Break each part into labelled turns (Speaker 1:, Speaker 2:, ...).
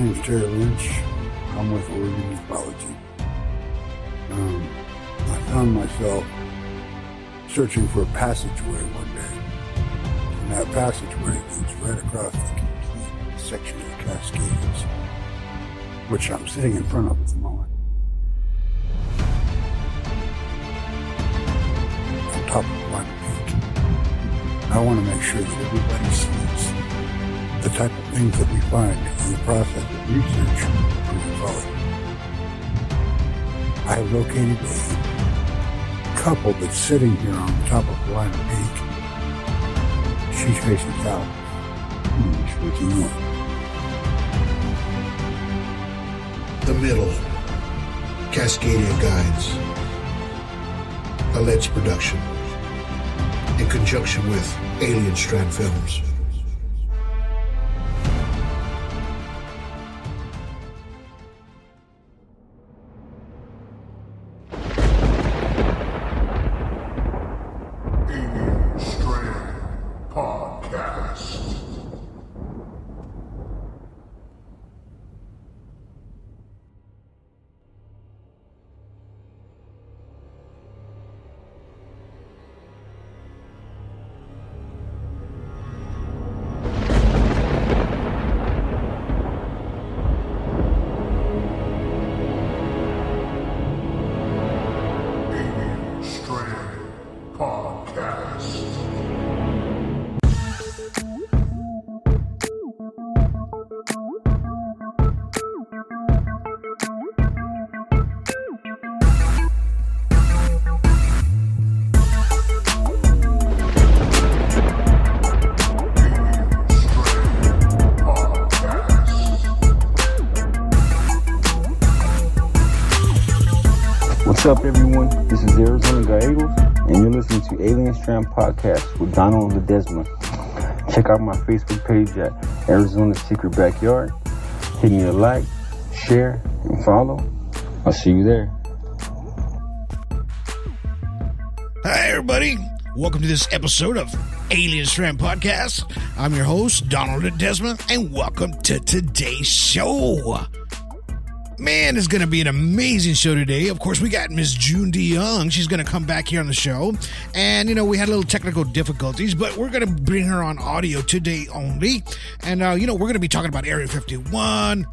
Speaker 1: name's Terry Lynch. I'm with Oregon Ufology. I found myself searching for a passageway one day. And that passageway leads right across the complete section of the Cascades, which I'm sitting in front of at the moment. On top of one peak. I want to make sure that everybody sees the type of things that we find in the process of research for ufology. I have located a couple that's sitting here on the top of Blind Peak. She's facing south. He's facing north.
Speaker 2: The Middle, Cascadia Guides, a Led's production, in conjunction with Alien Strand Films.
Speaker 3: What's up, everyone? This is Arizona Gallegos, and you're listening to Alien Strand Podcast with Donald Ledesma. Check out my Facebook page at Arizona Secret Backyard. Hit me a like, share, and follow. I'll see you there.
Speaker 4: Hi, everybody. Welcome to this episode of Alien Strand Podcast. I'm your host, Donald Ledesma, and welcome to today's show. Man, it's going to be an amazing show today. Of course, we got Miss June DeYoung. She's going to come back here on the show. And, we had a little technical difficulties, but we're going to bring her on audio today only. And, we're going to be talking about Area 51,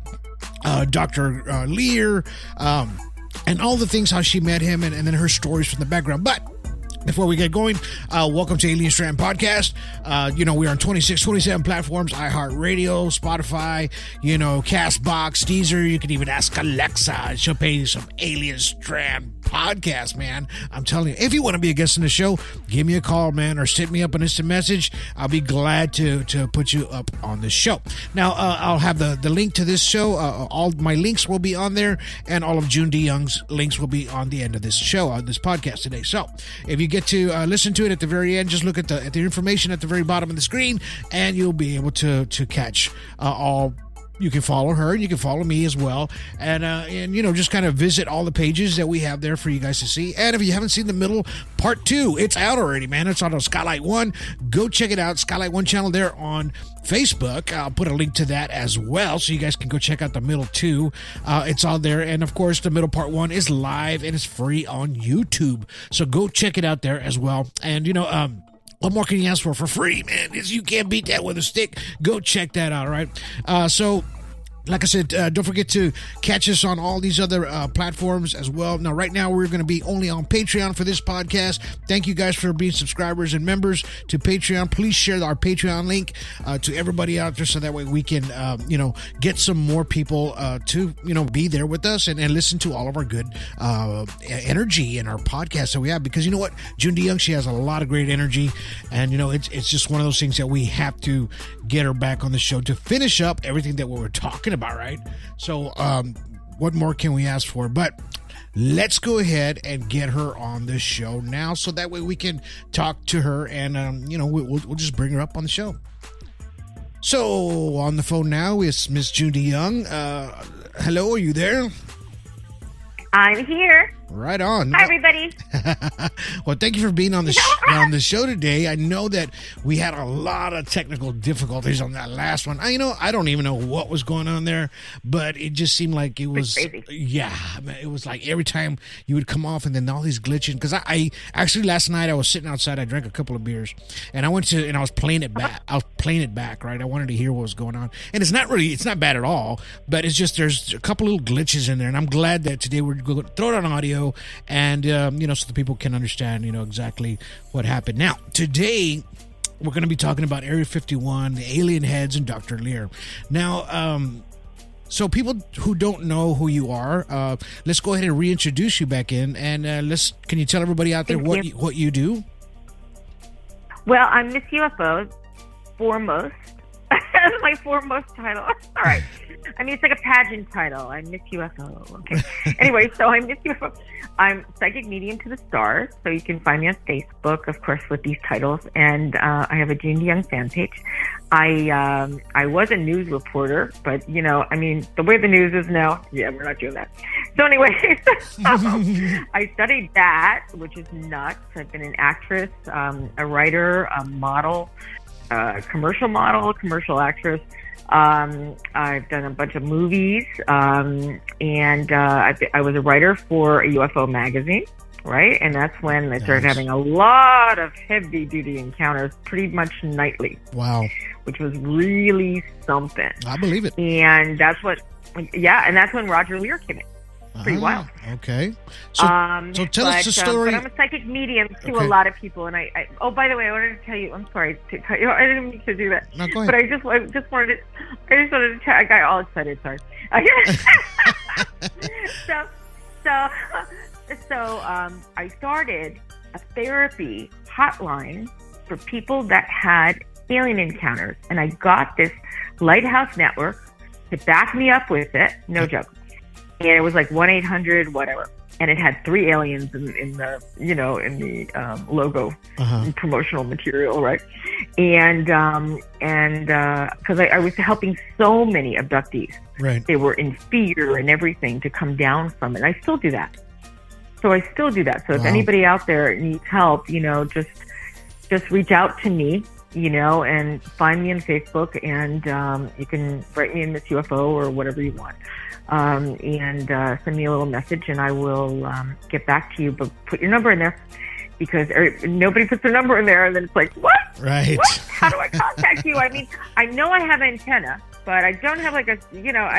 Speaker 4: Dr. Lier, and all the things, how she met him, and then her stories from the background. But before we get going, welcome to Alien Strand Podcast. We're on 26, 27 platforms, iHeartRadio, Spotify, CastBox, Deezer. You can even ask Alexa. She'll pay you some Alien Strand Podcast, man. I'm telling you, if you want to be a guest in the show, give me a call, man, or send me up an instant message. I'll be glad to put you up on the show. Now, I'll have the link to this show. All my links will be on there, and all of June DeYoung's links will be on the end of this show, on this podcast today. So, if you get to listen to it at the very end, just look at the information at the very bottom of the screen, and you'll be able to catch all. You can follow her, and you can follow me as well, and just kind of visit all the pages that we have there for you guys to see. And if you haven't seen The Middle Part 2, it's out already, man. It's on Skylight 1. Go check it out. Skylight 1 channel there on Facebook. I'll put a link to that as well, so you guys can go check out The Middle 2. It's on there, and of course, The Middle Part 1 is live, and it's free on YouTube. So go check it out there as well. And, what more can you ask for free, man? You can't beat that with a stick. Go check that out, all right? So, like I said, don't forget to catch us on all these other platforms as well. Now, right now, we're going to be only on Patreon for this podcast. Thank you guys for being subscribers and members to Patreon. Please share our Patreon link to everybody out there so that way we can, get some more people to, be there with us and listen to all of our good energy in our podcast that we have. Because you know what? June DeYoung, she has a lot of great energy. And, it's just one of those things that we have to get her back on the show to finish up everything that we were talking about, right? So what more can we ask for? But let's go ahead and get her on the show now, so that way we can talk to her, and we'll just bring her up on the show. So on the phone now is Miss June DeYoung. Hello, are you there?
Speaker 5: I'm here.
Speaker 4: Right on.
Speaker 5: Hi, everybody.
Speaker 4: Well, thank you for being on the on the show today. I know that we had a lot of technical difficulties on that last one. I don't even know what was going on there, but it just seemed like it was
Speaker 5: crazy.
Speaker 4: Yeah, it was like every time you would come off and then all these glitching. Because I actually last night I was sitting outside. I drank a couple of beers and I was playing it back. I was playing it back, right? I wanted to hear what was going on, and it's not bad at all. But it's just there's a couple little glitches in there, and I'm glad that today we're going to throw it on audio. And so the people can understand exactly what happened. Now today we're going to be talking about Area 51, the alien heads, and Dr. Lier. Now so people who don't know who you are, let's go ahead and reintroduce you back in, and can you tell everybody out there what you do?
Speaker 5: Well, I'm Miss UFO, foremost. That's my foremost title. All right. I mean, it's like a pageant title. I'm Miss UFO. Okay. Anyway, so I'm Miss UFO. I'm psychic medium to the stars. So you can find me on Facebook, of course, with these titles. And I have a June Young fan page. I was a news reporter, but, the way the news is now, yeah, we're not doing that. So anyway, I studied that, which is nuts. I've been an actress, a writer, a model, commercial actress. I've done a bunch of movies, and I was a writer for a UFO magazine, right? And that's when I started having a lot of heavy-duty encounters, pretty much nightly.
Speaker 4: Wow.
Speaker 5: Which was really something.
Speaker 4: I believe it.
Speaker 5: And that's when Roger Lear came in. Pretty wild.
Speaker 4: Okay. So tell us the story.
Speaker 5: But I'm a psychic medium to a lot of people, and I by the way, I wanted to tell you. I'm sorry to cut you. I didn't mean to do that.
Speaker 4: No, go ahead.
Speaker 5: But I just wanted to tell. I got all excited. Sorry. So I started a therapy hotline for people that had alien encounters, and I got this Lighthouse Network to back me up with it. No joke. And it was like 1-800 whatever, and it had 3 aliens in the logo and promotional material, right? And because I was helping so many abductees,
Speaker 4: right?
Speaker 5: They were in fear and everything to come down from it. I still do that. So if anybody out there needs help, just reach out to me, and find me on Facebook, and you can write me in Miss UFO or whatever you want. And send me a little message, and I will get back to you. But put your number in there, because nobody puts their number in there, and then it's like, what?
Speaker 4: Right.
Speaker 5: What? How do I contact you? I mean, I know I have antenna, but I don't have like I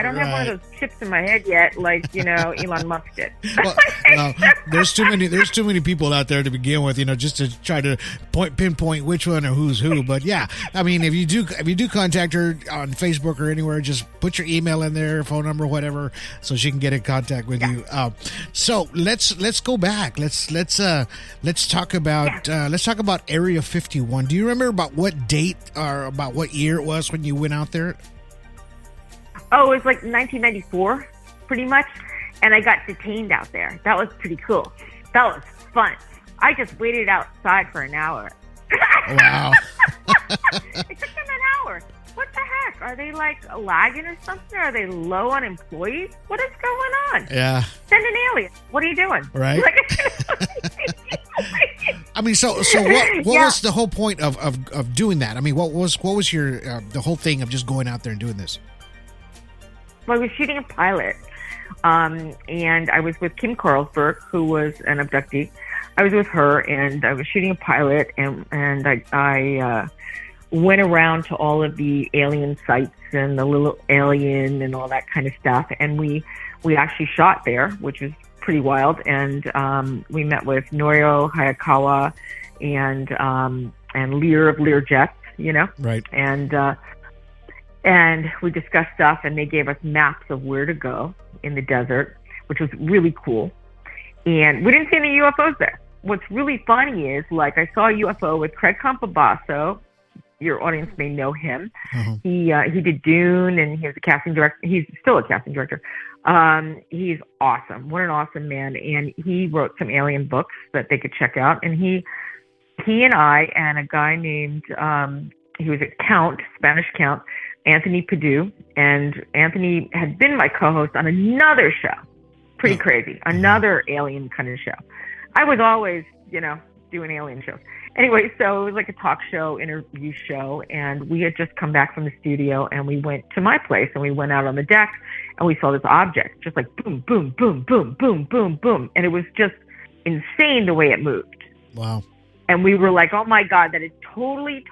Speaker 5: don't have one of those chips in my head yet, like Elon Musk did.
Speaker 4: Well, there's too many people out there to begin with, just to try to pinpoint which one or who's who. But yeah, I mean, if you do contact her on Facebook or anywhere, just put your email in there, phone number, whatever, so she can get in contact with you. So let's go back. Let's talk about Area 51. Do you remember about what date or about what year it was when you went out there?
Speaker 5: Oh, it was like 1994, pretty much. And I got detained out there. That was pretty cool. That was fun. I just waited outside for an hour.
Speaker 4: Wow.
Speaker 5: It took them an hour. What the heck? Are they like lagging or something? Are they low on employees? What is going on?
Speaker 4: Yeah.
Speaker 5: Send an alien. What are you doing?
Speaker 4: Right. I mean, so what was the whole point of doing that? I mean, what was your the whole thing of just going out there and doing this?
Speaker 5: Well, I was shooting a pilot, and I was with Kim Carlsberg, who was an abductee. I was with her, and I was shooting a pilot, and I went around to all of the alien sites and the little alien and all that kind of stuff, and we actually shot there, which was pretty wild. And we met with Norio Hayakawa and Lear of Lear Jets,
Speaker 4: right?
Speaker 5: And we discussed stuff, and they gave us maps of where to go in the desert, which was really cool. And we didn't see any UFOs there. What's really funny is, like, I saw a UFO with Craig Campabasso. Your audience may know him. Mm-hmm. He did Dune, and he was a casting director. He's still a casting director. He's awesome. What an awesome man. And he wrote some alien books that they could check out. And he and I and a guy named, he was a count, Spanish count, Anthony Padu, and Anthony had been my co-host on another show. Pretty crazy. Another alien kind of show. I was always, doing alien shows. Anyway, so it was like a talk show, interview show, and we had just come back from the studio, and we went to my place, and we went out on the deck, and we saw this object, just like boom, boom, boom, boom, boom, boom, boom, and it was just insane the way it moved.
Speaker 4: Wow.
Speaker 5: And we were like, oh my God, that is totally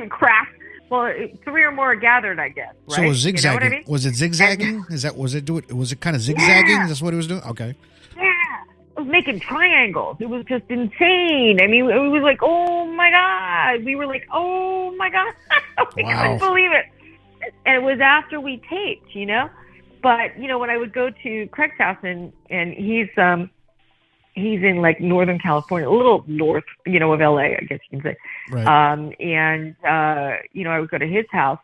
Speaker 5: craft. Well, three or more gathered, I guess. Right?
Speaker 4: So it was zigzagging.
Speaker 5: You know what I mean?
Speaker 4: Was it zigzagging? Was it kind of zigzagging?
Speaker 5: Yeah.
Speaker 4: That's what it was doing? Okay.
Speaker 5: Yeah. It was making triangles. It was just insane. I mean, it was like, oh my God. We were like, oh my God. We couldn't believe it. And it was after we taped, But, when I would go to Craig's house and he's in like Northern California, a little north, of LA, I guess you can say.
Speaker 4: Right.
Speaker 5: I would go to his house.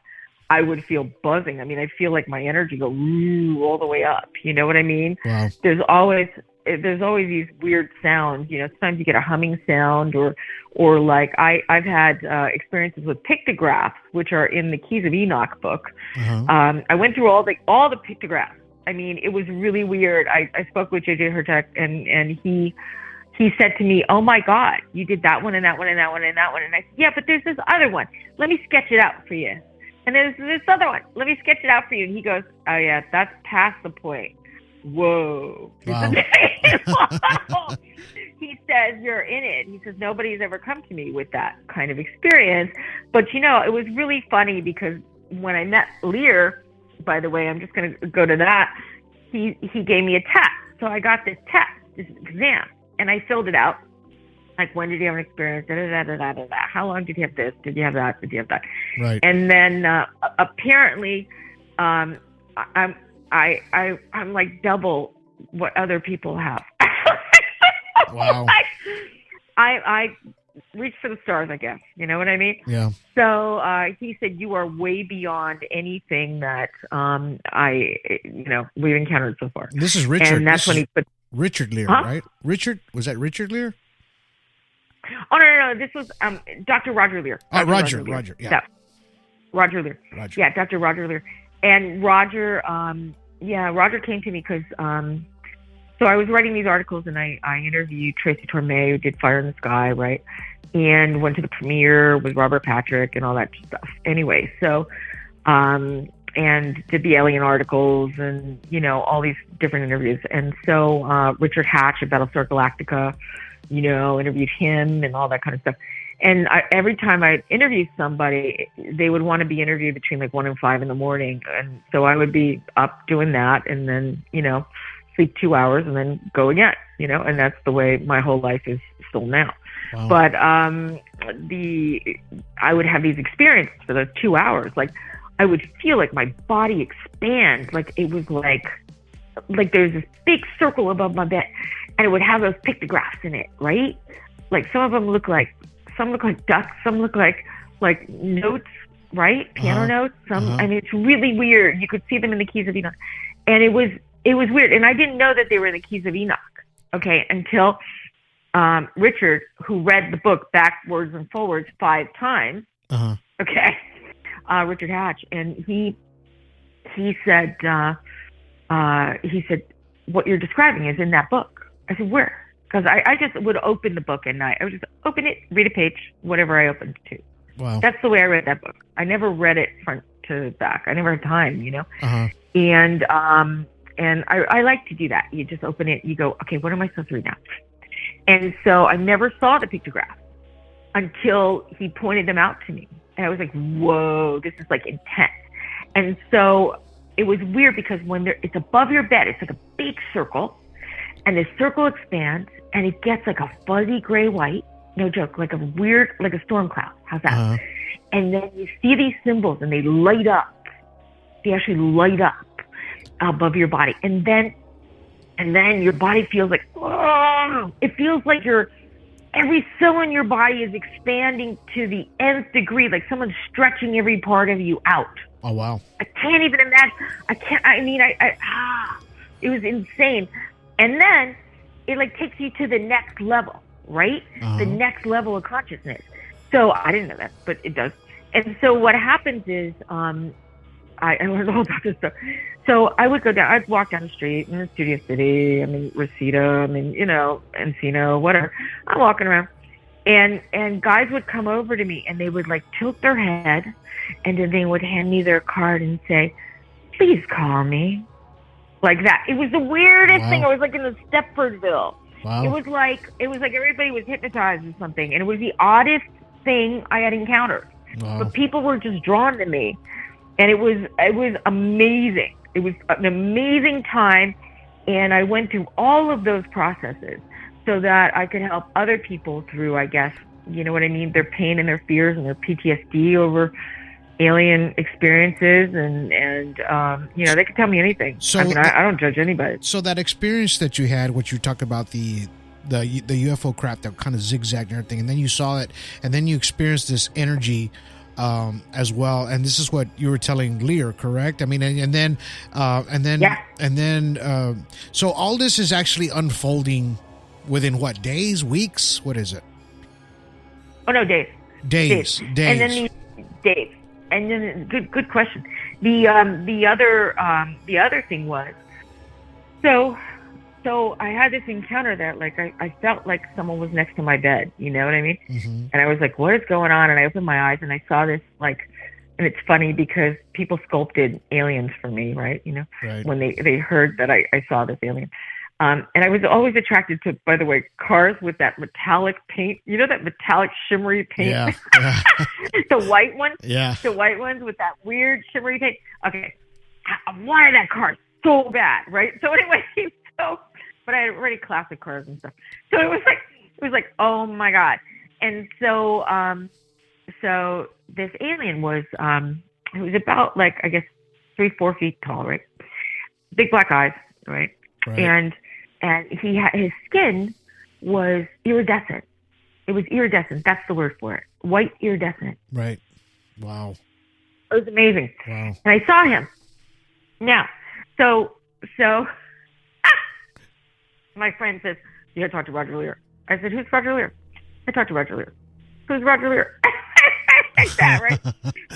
Speaker 5: I would feel buzzing. I mean, I feel like my energy go all the way up. You know what I mean?
Speaker 4: Wow.
Speaker 5: There's always these weird sounds. Sometimes you get a humming sound or like I've had experiences with pictographs, which are in the Keys of Enoch book.
Speaker 4: Uh-huh.
Speaker 5: I went through all the pictographs. I mean, it was really weird. I spoke with JJ Hertek, and he said to me, oh my God, you did that one and that one and that one and that one. And I said, yeah, but there's this other one. Let me sketch it out for you. And there's this other one. Let me sketch it out for you. And he goes, oh yeah, that's past the point. Whoa.
Speaker 4: Wow.
Speaker 5: He says, you're in it. He says, nobody's ever come to me with that kind of experience. But, it was really funny because when I met Lier, by the way, I'm just going to go to that, he gave me a test. So I got this test, this exam, and I filled it out. Like, when did you have an experience? How long did you have this? Did you have that? Did you have that?
Speaker 4: Right.
Speaker 5: And then apparently, I'm like double what other people have.
Speaker 4: Wow.
Speaker 5: I reach for the stars, I guess. You know what I mean?
Speaker 4: Yeah.
Speaker 5: So he said, you are way beyond anything that we've encountered so far.
Speaker 4: This is Richard.
Speaker 5: And that's when he put
Speaker 4: Richard Lier,
Speaker 5: huh?
Speaker 4: right? Richard, was that Richard Lier?
Speaker 5: Oh no! This was Dr. Roger Lier.
Speaker 4: Roger, yeah.
Speaker 5: Roger Lier.
Speaker 4: Roger.
Speaker 5: Yeah, Dr. Roger Lier. And Roger, Roger came to me because so I was writing these articles and I interviewed Tracy Torme, who did Fire in the Sky, right? And went to the premiere with Robert Patrick and all that stuff. Anyway, so and did the alien articles and all these different interviews. And so Richard Hatch at Battlestar Galactica, interviewed him and all that kind of stuff. And every time I interviewed somebody, they would want to be interviewed between like 1 and 5 in the morning. And so I would be up doing that and then, sleep 2 hours and then go again, and that's the way my whole life is still now.
Speaker 4: Wow.
Speaker 5: But I would have these experiences for those 2 hours. Like I would feel like my body expand. Like it was like there's this big circle above my bed and it would have those pictographs in it, right? Like some look like ducks, some look like notes, right? Piano notes. I mean, it's really weird. You could see them in the Keys of Enoch. And it was weird. And I didn't know that they were in the Keys of Enoch, okay, until Richard, who read the book backwards and forwards 5 times, okay, Richard Hatch, and he said, what you're describing is in that book. I said, where? Because I just would open the book at night. I would just open it, read a page, whatever I opened to.
Speaker 4: Wow.
Speaker 5: That's the way I read that book. I never read it front to back. I never had time, And I like to do that. You just open it, you go, okay, what am I supposed to read now? And so I never saw the pictographs until he pointed them out to me. And I was like, whoa, this is like intense. And so it was weird because when it's above your bed, it's like a big circle. And the circle expands and it gets like a fuzzy gray white, no joke, like a weird, like a storm cloud. How's that? And then you see these symbols and they light up. They actually light up above your body. And then your body feels like, oh, it feels like every cell in your body is expanding to the nth degree, like someone's stretching every part of you out.
Speaker 4: Oh, wow.
Speaker 5: I can't even imagine. It was insane. And then it like takes you to the next level, right? The next level of consciousness. So I didn't know that, but it does. And so what happens is I learned all about this stuff. So I would go down, I'd walk down the street in Studio City, Reseda, Encino, whatever. I'm walking around, and guys would come over to me, and they would like tilt their head, and then they would hand me their card and say, "Please call me," like that. It was the weirdest thing. I was like in the Stepfordville.
Speaker 4: Wow.
Speaker 5: It was like everybody was hypnotized or something, and it was the oddest thing I had encountered.
Speaker 4: Wow.
Speaker 5: But people were just drawn to me, and it was amazing. It was an amazing time, and I went through all of those processes so that I could help other people through, I guess, you know what I mean, their pain and their fears and their PTSD over alien experiences, and they could tell me anything.
Speaker 4: So
Speaker 5: I don't judge anybody.
Speaker 4: So that experience that you had, what you talked about, the UFO crap that kind of zigzagged and everything, and then you saw it, and then you experienced this energy as well, and this is what you were telling Lier, correct? I mean, and then so all this is actually unfolding within what, days, weeks? What is it?
Speaker 5: Oh no, days.
Speaker 4: Days.
Speaker 5: And then days. And then good question. The other thing was, so I had this encounter that like I felt like someone was next to my bed, you know what I mean?
Speaker 4: Mm-hmm.
Speaker 5: And I was like, what is going on? And I opened my eyes and I saw this like, and it's funny because people sculpted aliens for me, right? You know,
Speaker 4: right.
Speaker 5: When they heard that I saw this alien. And I was always attracted to, by the way, cars with that metallic paint. You know that metallic shimmery paint?
Speaker 4: Yeah.
Speaker 5: The white ones?
Speaker 4: Yeah.
Speaker 5: The white ones with that weird shimmery paint. Okay. I wanted that car so bad, right? So anyway, but I had already classic cars and stuff. So it was like, oh my God. And so, so this alien was, it was about like, I guess 3-4 feet tall, right? Big black eyes, right? And he had, his skin was iridescent. It was iridescent. That's the word for it. White iridescent.
Speaker 4: Right. Wow.
Speaker 5: It was amazing.
Speaker 4: Wow.
Speaker 5: And I saw him. Now, so my friend says, "You gotta talk to Roger Lier." I said, "Who's Roger Lier?" "I talked to Roger Lier." "Who's Roger Lier?" Like that, right?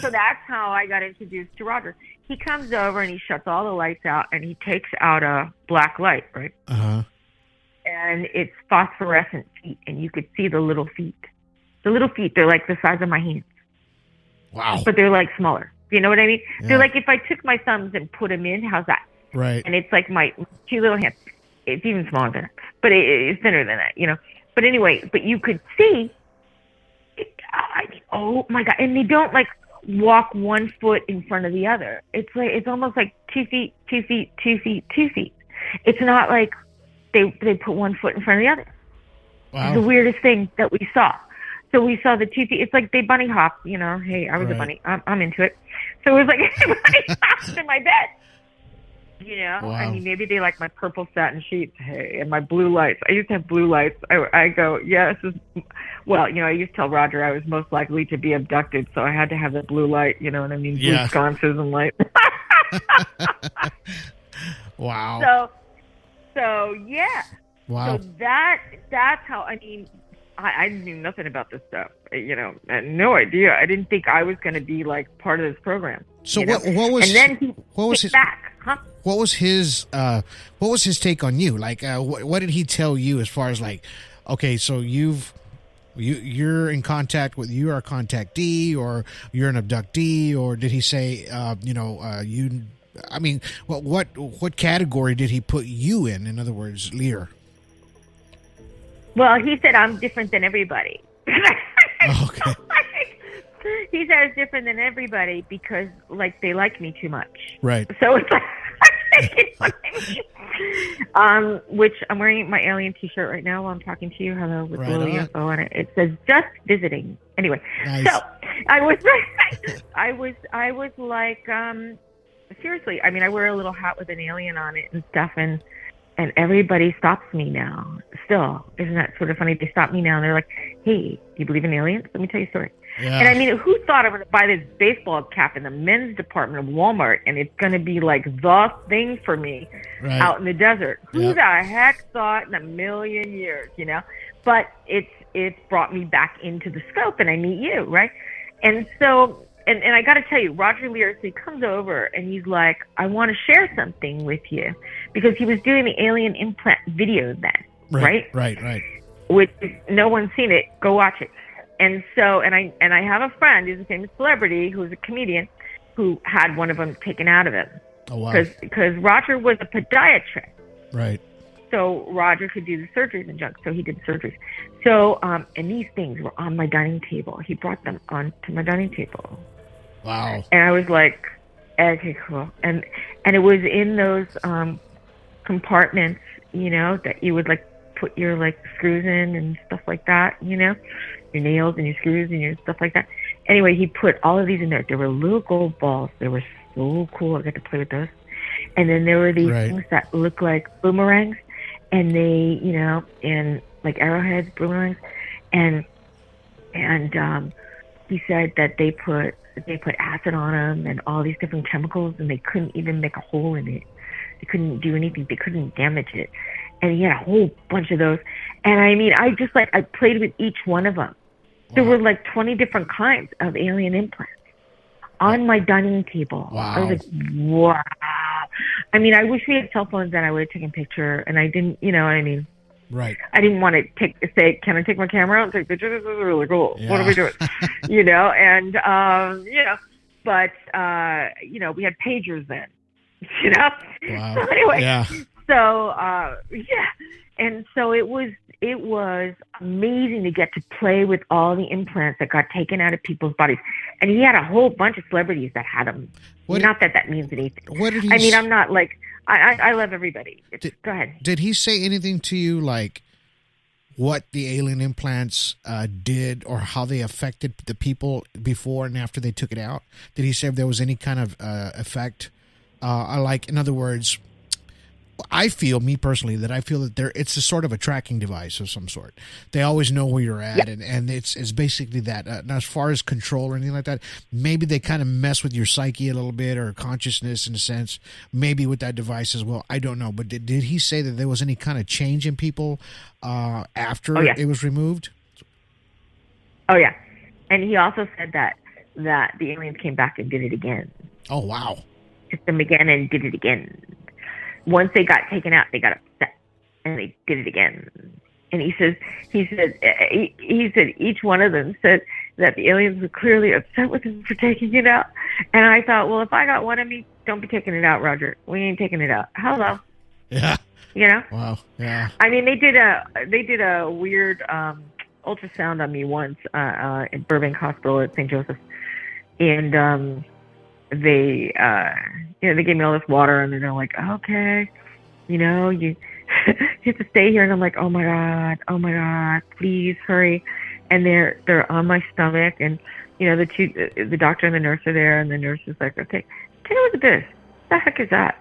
Speaker 5: So that's how I got introduced to Roger. He comes over and he shuts all the lights out and he takes out a black light, right?
Speaker 4: Uh-huh.
Speaker 5: And it's phosphorescent feet, and you could see the little feet. The little feet, they're like the size of my hands.
Speaker 4: Wow.
Speaker 5: But they're like smaller. You know what I mean?
Speaker 4: Yeah.
Speaker 5: They're like if I took my thumbs and put them in, how's that?
Speaker 4: Right.
Speaker 5: And it's like my 2 little hands. It's even smaller than that, but it's thinner than that, you know. But anyway, but you could see. I mean, oh my God! And they don't like walk 1 foot in front of the other. It's almost like 2 feet, 2 feet, 2 feet, 2 feet. It's not like they put 1 foot in front of the other.
Speaker 4: Wow.
Speaker 5: It's the weirdest thing that we saw. So we saw the 2 feet. It's like they bunny hop, you know. Hey, I was a bunny. I'm into it. So it was like bunny hops in my bed. You know,
Speaker 4: wow.
Speaker 5: I mean, maybe they like my purple satin sheets, hey, and my blue lights. I used to have blue lights. I go, yeah, this is, well, you know, I used to tell Roger I was most likely to be abducted, so I had to have the blue light, you know what I mean?
Speaker 4: Yeah.
Speaker 5: Blue sconces and light.
Speaker 4: Wow.
Speaker 5: So yeah.
Speaker 4: Wow.
Speaker 5: So that's how, I mean, I knew nothing about this stuff, you know, I had no idea. I didn't think I was going to be like part of this program.
Speaker 4: So
Speaker 5: what
Speaker 4: was,
Speaker 5: and then he
Speaker 4: what was his
Speaker 5: back, huh?
Speaker 4: What was his take on you? Like, what did he tell you as far as like, okay, so you're in contact with, you are a contactee or you're an abductee, or did he say, you, I mean, what category did he put you in? In other words, Lier.
Speaker 5: Well, he said I'm different than everybody.
Speaker 4: Okay.
Speaker 5: He said it's different than everybody because, like, they like me too much.
Speaker 4: Right.
Speaker 5: So it's like, which I'm wearing my alien T-shirt right now while I'm talking to you. Hello, with
Speaker 4: right
Speaker 5: a little
Speaker 4: on.
Speaker 5: UFO on it. It says "just visiting." Anyway,
Speaker 4: Nice.
Speaker 5: so I was like, seriously. I mean, I wear a little hat with an alien on it and stuff, and everybody stops me now. Still, isn't that sort of funny? They stop me now and they're like, "Hey, do you believe in aliens? Let me tell you a story."
Speaker 4: Yeah.
Speaker 5: And I mean, who thought I would buy this baseball cap in the men's department of Walmart and it's going to be like the thing for me out in the desert? Who
Speaker 4: Yep.
Speaker 5: the heck thought in a million years, you know? But it's brought me back into the scope, and I meet you, right? And so and I got to tell you, Roger Lier, so he comes over and he's like, I want to share something with you, because he was doing the alien implant video then, right?
Speaker 4: Right.
Speaker 5: Which no one's seen it. Go watch it. And so, and I have a friend who's a famous celebrity who's a comedian who had one of them taken out of him.
Speaker 4: Oh, wow.
Speaker 5: Because Roger was a podiatrist.
Speaker 4: Right.
Speaker 5: So Roger could do the surgeries and junk. So he did the surgeries. So, and these things were on my dining table. He brought them onto my dining table.
Speaker 4: Wow.
Speaker 5: And I was like, okay, cool. And it was in those compartments, you know, that you would like put your like screws in and stuff like that, you know, your nails and your screws and your stuff like that. Anyway, he put all of these in there. There were little gold balls. They were so cool. I got to play with those. And then there were these things that look like boomerangs, and they, you know, and like arrowheads, boomerangs, and he said that they put acid on them and all these different chemicals, and they couldn't even make a hole in it. They couldn't do anything. They couldn't damage it. And he had a whole bunch of those. And I mean, I played with each one of them. Wow. There were like 20 different kinds of alien implants on my dining table.
Speaker 4: Wow.
Speaker 5: I was like, wow. I mean, I wish we had cell phones and I would have taken a picture, and I didn't, you know what I mean?
Speaker 4: Right.
Speaker 5: I didn't want to say, can I take my camera out and take pictures? This is really cool. Yeah. What are we doing? You know, and, you know, but, you know, we had pagers then, you know?
Speaker 4: Wow.
Speaker 5: So anyway,
Speaker 4: yeah.
Speaker 5: So, yeah. And so it was amazing to get to play with all the implants that got taken out of people's bodies. And he had a whole bunch of celebrities that had them. Not that means anything.
Speaker 4: What did he
Speaker 5: mean, I'm not like, I love everybody. Go ahead.
Speaker 4: Did he say anything to you like what the alien implants did, or how they affected the people before and after they took it out? Did he say if there was any kind of effect? Like, in other words, I feel that it's a sort of a tracking device of some sort. They always know where you're at, and it's basically that. Now, as far as control or anything like that, maybe they kind of mess with your psyche a little bit, or consciousness in a sense, maybe with that device as well. I don't know. But did he say that there was any kind of change in people after it was removed?
Speaker 5: Oh, yeah. And he also said that the aliens came back and did it again.
Speaker 4: Oh, wow.
Speaker 5: Took them again and did it again. Once they got taken out, they got upset, and they did it again. And he said each one of them said that the aliens were clearly upset with him for taking it out. And I thought, well, if I got one of me, don't be taking it out, Roger. We ain't taking it out. Hello.
Speaker 4: Yeah.
Speaker 5: You know.
Speaker 4: Wow. Yeah.
Speaker 5: I mean, they did a weird ultrasound on me once at Burbank Hospital at St. Joseph's, and they they gave me all this water, and they're like, okay, you know, you have to stay here. And I'm like, oh my God, please hurry. And they're on my stomach, and you know, the doctor and the nurse are there, and the nurse is like, okay, take a look at this. What the heck is that?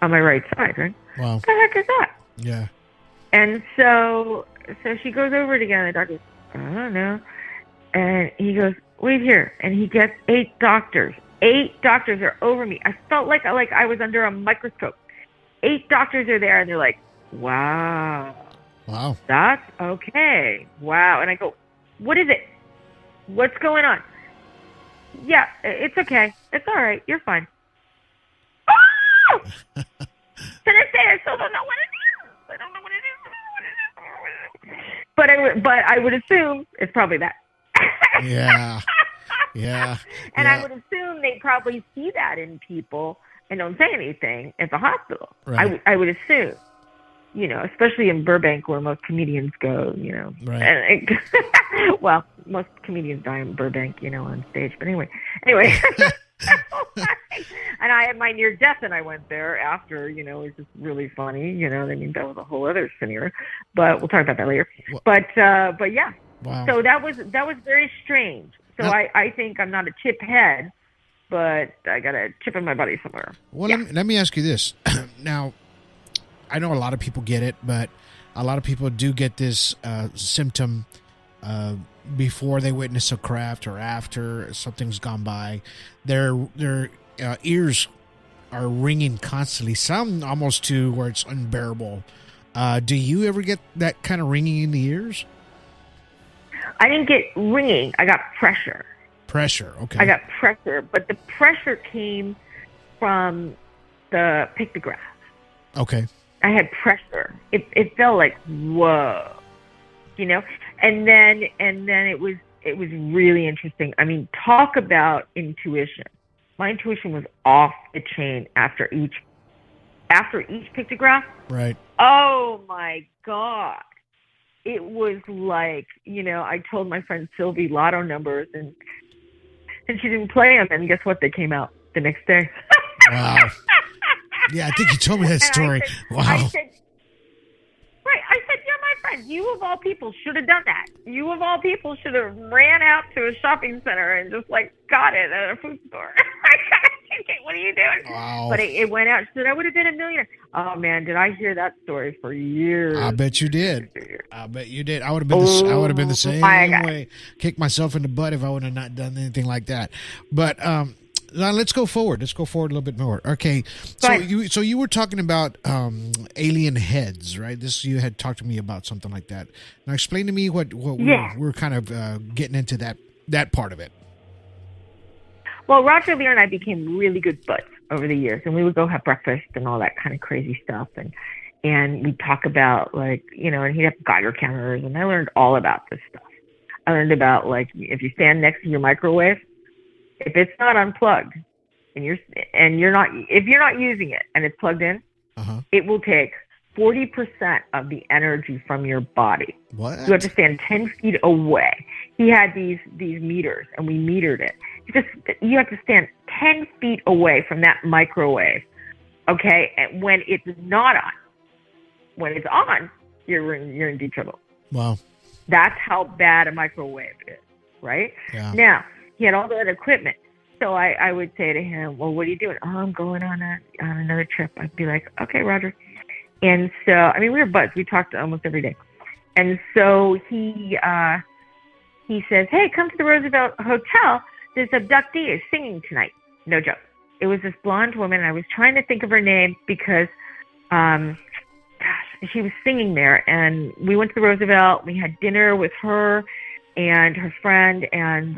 Speaker 5: On my right side, right?
Speaker 4: Wow.
Speaker 5: What the heck is that?
Speaker 4: Yeah.
Speaker 5: And so she goes over it again, and the doctor goes, I don't know. And he goes, wait here. And he gets 8 doctors. 8 doctors are over me. I felt like I was under a microscope. 8 doctors are there, and they're like, wow.
Speaker 4: Wow.
Speaker 5: That's okay. Wow. And I go, what is it? What's going on? Yeah, it's okay. It's all right. You're fine. Oh! To this day, I still don't know what it is. I don't know what it is. But I would assume it's probably that.
Speaker 4: Yeah. Yeah.
Speaker 5: And I would assume they probably see that in people and don't say anything at the hospital.
Speaker 4: Right.
Speaker 5: I would assume, you know, especially in Burbank where most comedians go, you know.
Speaker 4: Right.
Speaker 5: And well, most comedians die in Burbank, you know, on stage. But anyway. And I had my near death, and I went there after, you know, it was just really funny, you know. I mean, that was a whole other scenario, but we'll talk about that later. Well, but yeah.
Speaker 4: Wow.
Speaker 5: So that was very strange. So I think I'm not a chip head, but I got a chip in my body somewhere.
Speaker 4: Well, let me ask you this. Now, I know a lot of people get it, but a lot of people do get this symptom before they witness a craft or after something's gone by. Their ears are ringing constantly, some almost to where it's unbearable. Do you ever get that kind of ringing in the ears?
Speaker 5: I didn't get ringing. I got pressure.
Speaker 4: Pressure. Okay.
Speaker 5: I got pressure, but the pressure came from the pictograph.
Speaker 4: Okay.
Speaker 5: I had pressure. It felt like, whoa, you know? And then it was really interesting. I mean, talk about intuition. My intuition was off the chain after each pictograph.
Speaker 4: Right.
Speaker 5: Oh my God. It was like, you know, I told my friend Sylvie lotto numbers and she didn't play them, and guess what? They came out the next day.
Speaker 4: Wow. Yeah, I think you told me that story. Wow.
Speaker 5: I said, you're my friend. You of all people should have done that. You of all people should have ran out to a shopping center and just like got it at a food store. What are you doing?
Speaker 4: Wow.
Speaker 5: But it went out. She said, I would have been a millionaire. Oh man, did I hear that story for years?
Speaker 4: I bet you did. I bet you did. I would have been. I would have been the same way. Kicked myself in the butt if I would have not done anything like that. But now let's go forward. Let's go forward a little bit more. Okay. So you were talking about alien heads, right? You had talked to me about something like that. Now explain to me what we're kind of getting into that part of it.
Speaker 5: Well, Roger Lier and I became really good buds over the years, and we would go have breakfast and all that kind of crazy stuff, and we'd talk about, like, you know, and he'd have Geiger counters, and I learned all about this stuff. I learned about, like, if you stand next to your microwave, if it's not unplugged and you're not using it and it's plugged in, it will take 40% of the energy from your body.
Speaker 4: What?
Speaker 5: You have to stand 10 feet away. He had these meters, and we metered it. You have to stand 10 feet away from that microwave, okay? And when it's not on, when it's on, you're in deep trouble.
Speaker 4: Wow.
Speaker 5: That's how bad a microwave is, right?
Speaker 4: Yeah.
Speaker 5: Now, he had all that equipment. So I would say to him, well, what are you doing? Oh, I'm going on another trip. I'd be like, okay, Roger. And so, I mean, we were buds. We talked almost every day. And so he says, hey, come to the Roosevelt Hotel. This abductee is singing tonight. No joke. It was this blonde woman. I was trying to think of her name because, she was singing there. And we went to the Roosevelt. We had dinner with her and her friend, and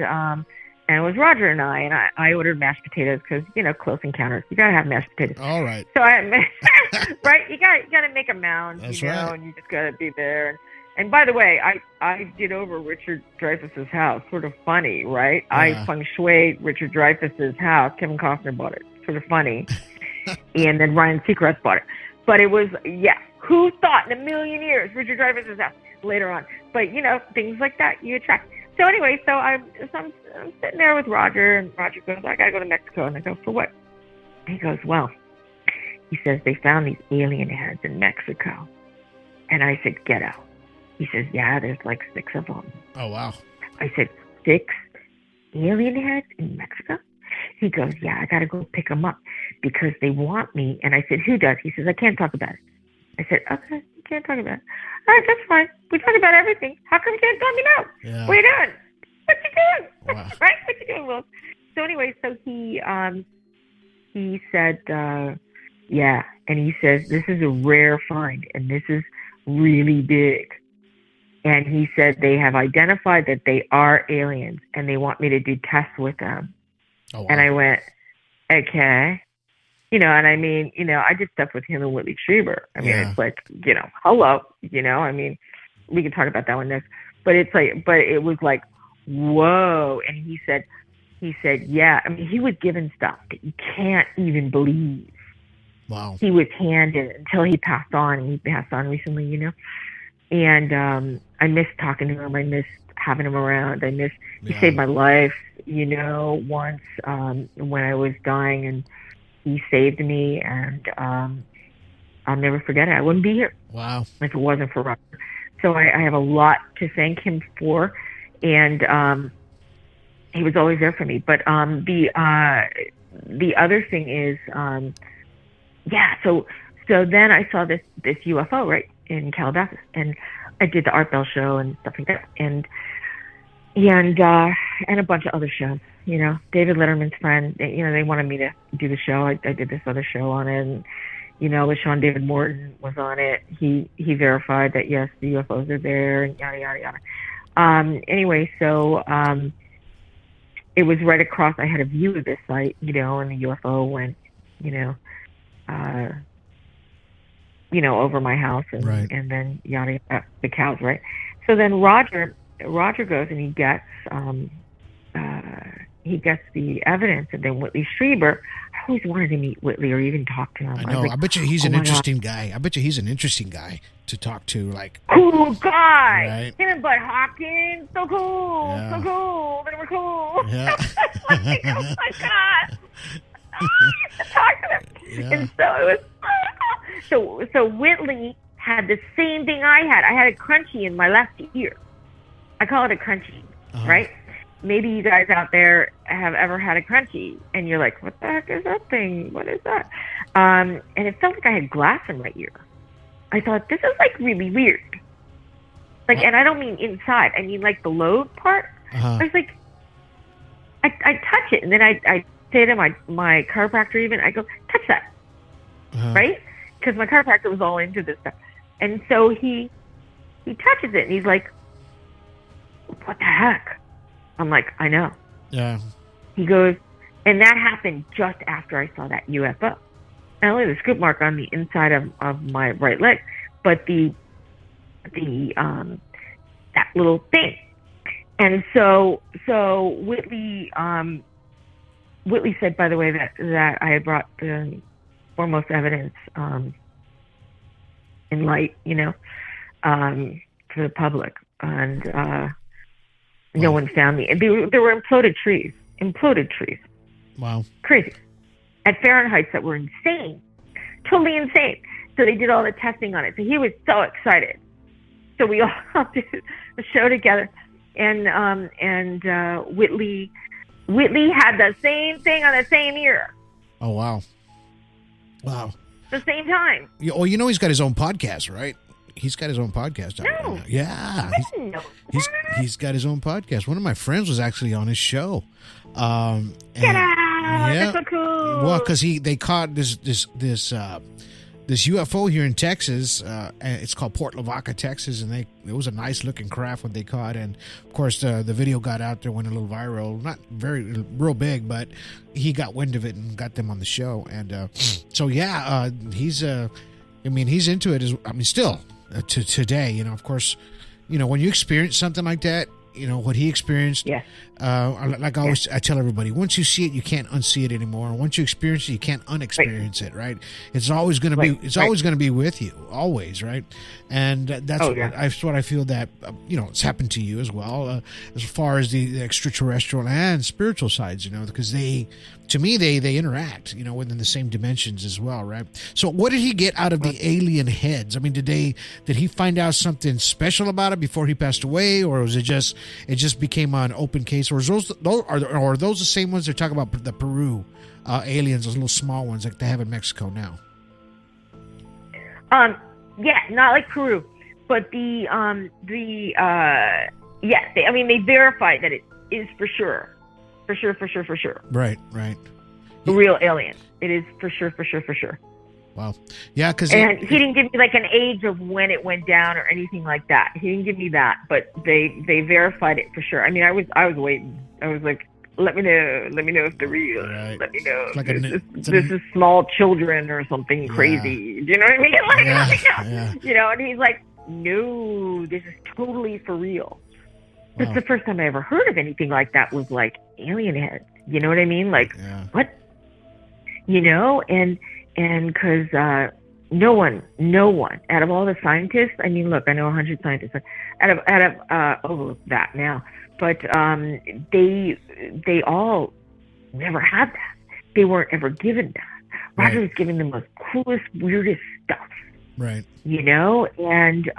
Speaker 5: it was Roger and I ordered mashed potatoes because, you know, Close Encounters. You got to have mashed potatoes.
Speaker 4: All right.
Speaker 5: So right, you got to make a mound,
Speaker 4: That's
Speaker 5: you know,
Speaker 4: right.
Speaker 5: and you just got to be there. And by the way, I did over Richard Dreyfuss's house. Sort of funny, right?
Speaker 4: Yeah.
Speaker 5: I feng shuied Richard Dreyfuss's house. Kevin Costner bought it. Sort of funny. And then Ryan Seacrest bought it. But it was, yeah, who thought in a million years Richard Dreyfuss's house later on? But, you know, things like that you attract. So anyway, I'm sitting there with Roger, and Roger goes, I got to go to Mexico. And I go, for what? He goes, well, he says, they found these alien heads in Mexico. And I said, get out. He says, yeah, there's like 6 of them.
Speaker 4: Oh, wow.
Speaker 5: I said, 6 alien heads in Mexico? He goes, yeah, I got to go pick them up because they want me. And I said, who does? He says, I can't talk about it. I said, okay, you can't talk about it. All right, that's fine. We talk about everything. How come you can't tell me now?
Speaker 4: Yeah.
Speaker 5: What are you doing? What you doing?
Speaker 4: Wow.
Speaker 5: Right? What you doing, Will? So anyway, so he said, yeah. And he says, this is a rare find, and this is really big. And he said they have identified that they are aliens, and they want me to do tests with them.
Speaker 4: Oh, wow.
Speaker 5: And I went, okay. You know, and I mean, you know, I did stuff with him and Whitley Strieber. I mean,
Speaker 4: Yeah.
Speaker 5: It's like, you know, hello, you know, I mean, we can talk about that one next. But it's like, but it was like, whoa. And he said, yeah. I mean, he was given stuff that you can't even believe.
Speaker 4: Wow.
Speaker 5: He was handed until he passed on, and he passed on recently, you know. And I miss talking to him. I miss having him around. He saved my life, you know, once when I was dying, and he saved me, and I'll never forget it. I wouldn't be here.
Speaker 4: Wow.
Speaker 5: If it wasn't for Roger. So I have a lot to thank him for, and he was always there for me. But the other thing is, yeah. So then I saw this UFO right in Calabasas, and I did the Art Bell show and stuff like that, and a bunch of other shows. You know, David Letterman's friend. You know, they wanted me to do the show. I did this other show on it, and you know, LaShawn David Morton was on it. He verified that yes, the UFOs are there, and yada yada yada. Anyway, so it was right across. I had a view of this site, and the UFO went, over my house, and
Speaker 4: Right.
Speaker 5: and then yada yada, the cows, right? So then Roger goes and he gets the evidence, and then Whitley Strieber. I always wanted to meet Whitley or even talk to him.
Speaker 4: I know.
Speaker 5: was like,
Speaker 4: I bet you he's
Speaker 5: oh
Speaker 4: an
Speaker 5: my
Speaker 4: interesting guy. I bet you he's an interesting guy to talk to. Like,
Speaker 5: cool guy.
Speaker 4: Right.
Speaker 5: Him and Bud Hopkins, so cool,
Speaker 4: Yeah.
Speaker 5: so cool. They were cool.
Speaker 4: Yeah.
Speaker 5: Like, oh my god. Talk to them.
Speaker 4: Yeah.
Speaker 5: And so it was so Whitley had the same thing I had. I had a crunchy in my left ear. I call it a crunchy, right? Maybe you guys out there have ever had a crunchy, and you're like, what the heck is that thing? What is that? And it felt like I had glass in my ear. I thought, this is like really weird. Like, and I don't mean inside. I mean like the lobe part. I was like, I touch it, and then I say to my chiropractor even, I go, touch that, right? Because my chiropractor was all into this stuff. And so he touches it, and he's like, what the heck? I'm like, I know.
Speaker 4: Yeah.
Speaker 5: He goes, and that happened just after I saw that UFO. Not only the scoop mark on the inside of my right leg, but the that little thing. And so Whitley said, by the way, that I had brought the foremost evidence in light, to the public, and no one found me. And there were imploded trees.
Speaker 4: Wow.
Speaker 5: Crazy. At Fahrenheit that were insane. Totally insane. So they did all the testing on it. So he was so excited. So we all did a show together. And Whitley had the same thing on the same ear.
Speaker 4: Oh, wow. Wow.
Speaker 5: The same time.
Speaker 4: Well, he's got his own podcast, right? He's got his own podcast.
Speaker 5: No.
Speaker 4: Yeah.
Speaker 5: I didn't know
Speaker 4: He's got his own podcast. One of my friends was actually on his show.
Speaker 5: Get out!
Speaker 4: Yeah.
Speaker 5: That's so cool.
Speaker 4: Well, because they caught this UFO here in Texas. And it's called Port Lavaca, Texas, and it was a nice looking craft what they caught. And of course, the video got out there, went a little viral, not real big, but he got wind of it and got them on the show. And so yeah, he's into it. Still to today. Of course, when you experience something like that. What he experienced. Yeah. Like I tell everybody, once you see it, you can't unsee it anymore. Once you experience it, you can't unexperience it. Right? It's always going to be. It's always going to be with you. Always. Right? And that's what I feel that it's happened to you as well, as far as the extraterrestrial and spiritual sides. Because to me they interact. Within the same dimensions as well. Right? So what did he get out of the alien heads? Did he find out something special about it before he passed away, or was it just became an open case? Or are those the same ones they're talking about, the Peru aliens, those little small ones like they have in Mexico now?
Speaker 5: Yeah, not like Peru, but they verified that it is for sure.
Speaker 4: Right.
Speaker 5: A real alien. It is for sure.
Speaker 4: Wow. Yeah,
Speaker 5: and he didn't give me like an age of when it went down or anything like that. He didn't give me that, but they verified it for sure. I was waiting. I was like, let me know if they're real. Right. Let me know.
Speaker 4: Like
Speaker 5: this is small children or something crazy. Do you know what I mean? Like, let me know. And he's like, no, this is totally for real. Wow. That's the first time I ever heard of anything like that, was like alien heads. You know what I mean? Like, what? And because no one out of all the scientists, look, I know 100 scientists out of that now, but they all never had that. They weren't ever given that. Roger was given the most coolest, weirdest stuff.
Speaker 4: Right.
Speaker 5: And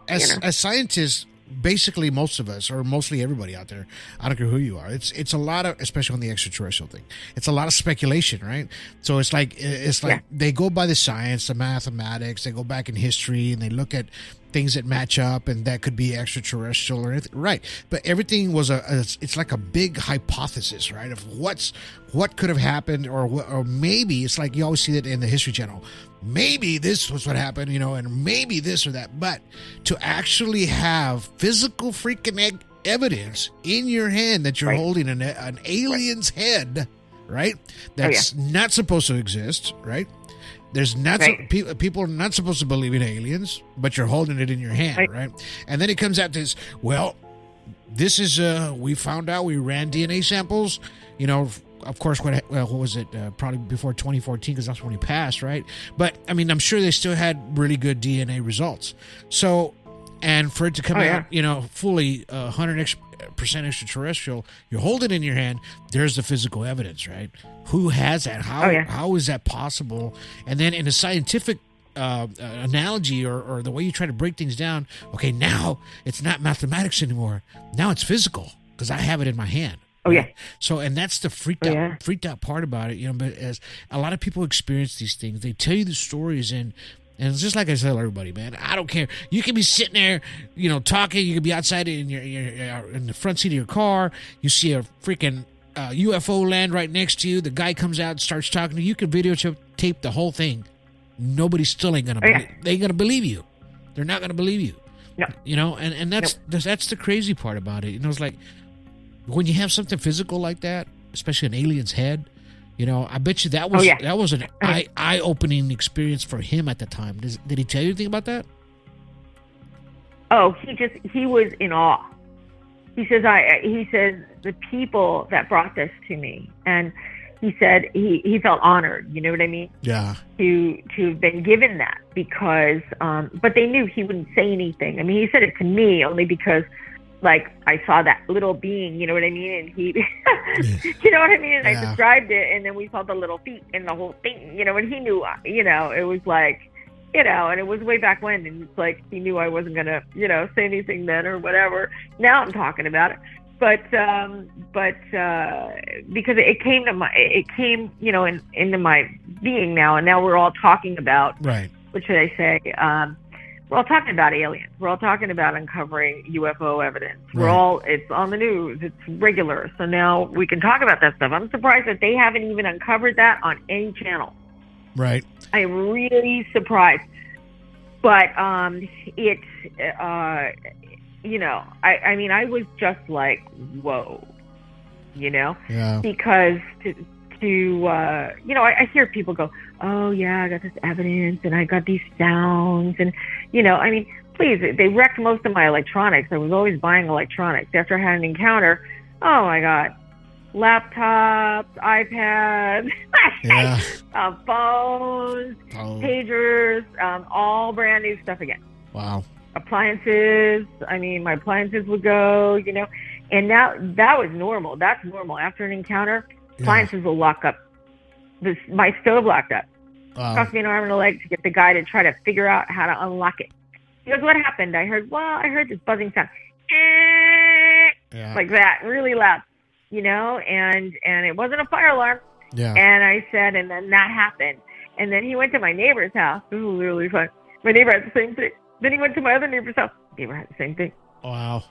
Speaker 4: as scientists, basically most of us, or mostly everybody out there, I don't care who you are, it's a lot of, especially on the extraterrestrial thing, it's a lot of speculation, right? So it's like they go by the science, the mathematics, they go back in history, and they look at things that match up, and that could be extraterrestrial or anything, right? But everything was it's like a big hypothesis, right? Of what could have happened, or maybe it's like you always see that in the History Channel. Maybe this was what happened, and maybe this or that. But to actually have physical freaking evidence in your hand that you're holding an alien's head, right? That's not supposed to exist, right? There's not people are not supposed to believe in aliens, but you're holding it in your hand, right? And then it comes out to this. Well, this is we found out, we ran DNA samples, Of course, what was it? Probably before 2014, because that's when he passed, right? But I mean, I'm sure they still had really good DNA results. So, and for it to come out, fully 100% extraterrestrial, you hold it in your hand. There's the physical evidence, right? Who has that? How is that possible? And then in a scientific analogy or the way you try to break things down, okay, now it's not mathematics anymore. Now it's physical because I have it in my hand.
Speaker 5: Oh yeah.
Speaker 4: So, and that's the freaked out part about it, But as a lot of people experience these things, they tell you the stories, and it's just like I tell everybody, man. I don't care. You can be sitting there, talking. You can be outside in your in the front seat of your car. You see a freaking UFO land right next to you. The guy comes out and starts talking to you. You can videotape the whole thing. Nobody still ain't gonna. They ain't gonna believe you. They're not gonna believe you. No. And that's the crazy part about it. It's like, when you have something physical like that, especially an alien's head, I bet you that was an eye-opening experience for him at the time. Did he tell you anything about that?
Speaker 5: Oh, he was in awe. He says the people that brought this to me, and he said he felt honored. You know what I mean?
Speaker 4: Yeah.
Speaker 5: To have been given that, because but they knew he wouldn't say anything. I mean, he said it to me only because, like, I saw that little being, you know what I mean? And he, you know what I mean? And I described it, and then we saw the little feet and the whole thing, and he knew, it was like, and it was way back when, and it's like, he knew I wasn't going to, say anything then or whatever. Now I'm talking about it. But because it came, into my being now, and now we're all talking about,
Speaker 4: right.
Speaker 5: What should I say? We're all talking about aliens. We're all talking about uncovering UFO evidence.
Speaker 4: Right.
Speaker 5: It's on the news. It's regular. So now we can talk about that stuff. I'm surprised that they haven't even uncovered that on any channel.
Speaker 4: Right.
Speaker 5: I'm really surprised. But I was just like, whoa,
Speaker 4: Yeah.
Speaker 5: Because I hear people go, oh yeah, I got this evidence and I got these sounds, and please, they wrecked most of my electronics. I was always buying electronics after I had an encounter. Oh my God, laptops, iPads, phones, pagers, all brand new stuff again.
Speaker 4: Wow.
Speaker 5: Appliances. My appliances would go, and now that was normal. That's normal after an encounter. Appliances will lock up. My stove locked up. Cost me an arm and a leg to get the guy to try to figure out how to unlock it. He goes, what happened? I heard this buzzing sound. Like that, really loud, and it wasn't a fire alarm.
Speaker 4: Yeah.
Speaker 5: And I said, and then that happened. And then he went to my neighbor's house. This was really fun. My neighbor had the same thing. Then he went to my other neighbor's house. Neighbor had the same thing.
Speaker 4: Wow.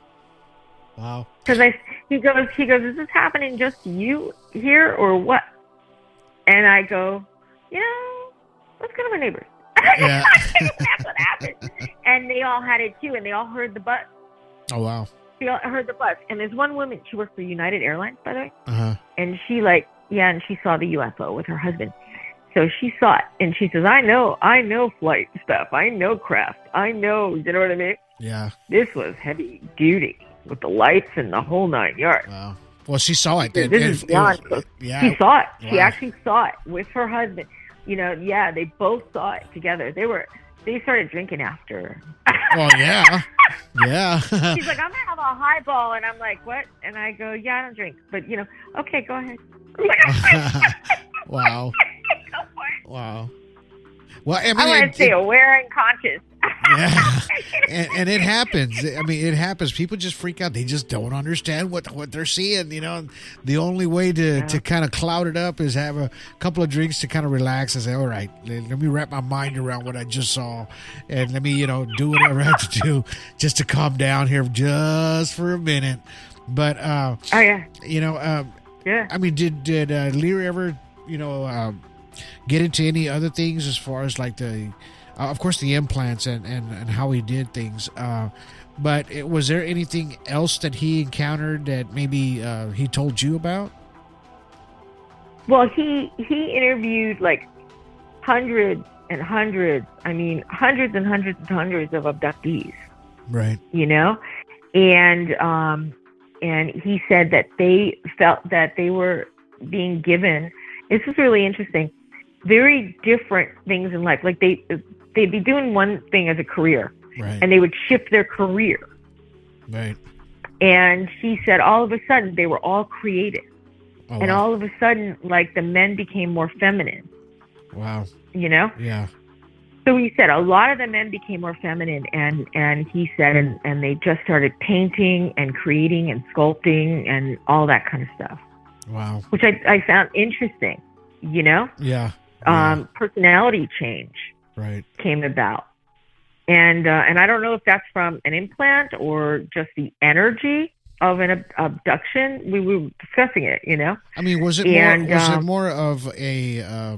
Speaker 5: Because he goes, is this happening just to you here or what? And I go, let's go to my neighbors.
Speaker 4: Yeah.
Speaker 5: That's what happened. And they all had it too, and they all heard the buzz.
Speaker 4: Oh wow.
Speaker 5: They all heard the buzz. And there's one woman, she works for United Airlines, by the way.
Speaker 4: Uh-huh.
Speaker 5: And she and she saw the UFO with her husband. So she saw it, and she says, I know flight stuff. I know craft. I know, you know what I mean?
Speaker 4: Yeah.
Speaker 5: This was heavy duty with the lights and the whole 9 yards.
Speaker 4: Wow. Well, she saw it.
Speaker 5: This is beyond.
Speaker 4: Yeah.
Speaker 5: She saw it.
Speaker 4: Wow.
Speaker 5: She actually saw it with her husband. They both saw it together. They started drinking after.
Speaker 4: Well, yeah. Yeah.
Speaker 5: She's like, I'm going to have a highball. And I'm like, what? And I go, yeah, I don't drink. But, okay, go ahead.
Speaker 4: Wow. Wow. Well,
Speaker 5: I want to stay aware and conscious.
Speaker 4: Yeah, and it happens. I mean, it happens. People just freak out. They just don't understand what they're seeing. You know, the only way to kind of cloud it up is have a couple of drinks to kind of relax and say, all right, let me wrap my mind around what I just saw, and let me do whatever I have to do just to calm down here just for a minute. But
Speaker 5: oh yeah,
Speaker 4: yeah. I mean, did Lear ever get into any other things as far as like the of course the implants and how he did things, but was there anything else that he encountered that maybe he told you about?
Speaker 5: Well, he interviewed like hundreds and hundreds of abductees,
Speaker 4: right?
Speaker 5: And he said that they felt that they were being given, this is really interesting, very different things in life. Like they'd be doing one thing as a career,
Speaker 4: right,
Speaker 5: and they would shift their career.
Speaker 4: Right.
Speaker 5: And he said all of a sudden they were all creative.
Speaker 4: Oh,
Speaker 5: and
Speaker 4: wow.
Speaker 5: all of a sudden, like, the men became more feminine.
Speaker 4: Wow.
Speaker 5: Yeah. So he said a lot of the men became more feminine, and he said, and they just started painting and creating and sculpting and all that kind of stuff.
Speaker 4: Wow.
Speaker 5: Which I found interesting,
Speaker 4: Yeah.
Speaker 5: Personality change came about. And I don't know if that's from an implant or just the energy of an abduction. We were discussing it,
Speaker 4: I mean, was it more of a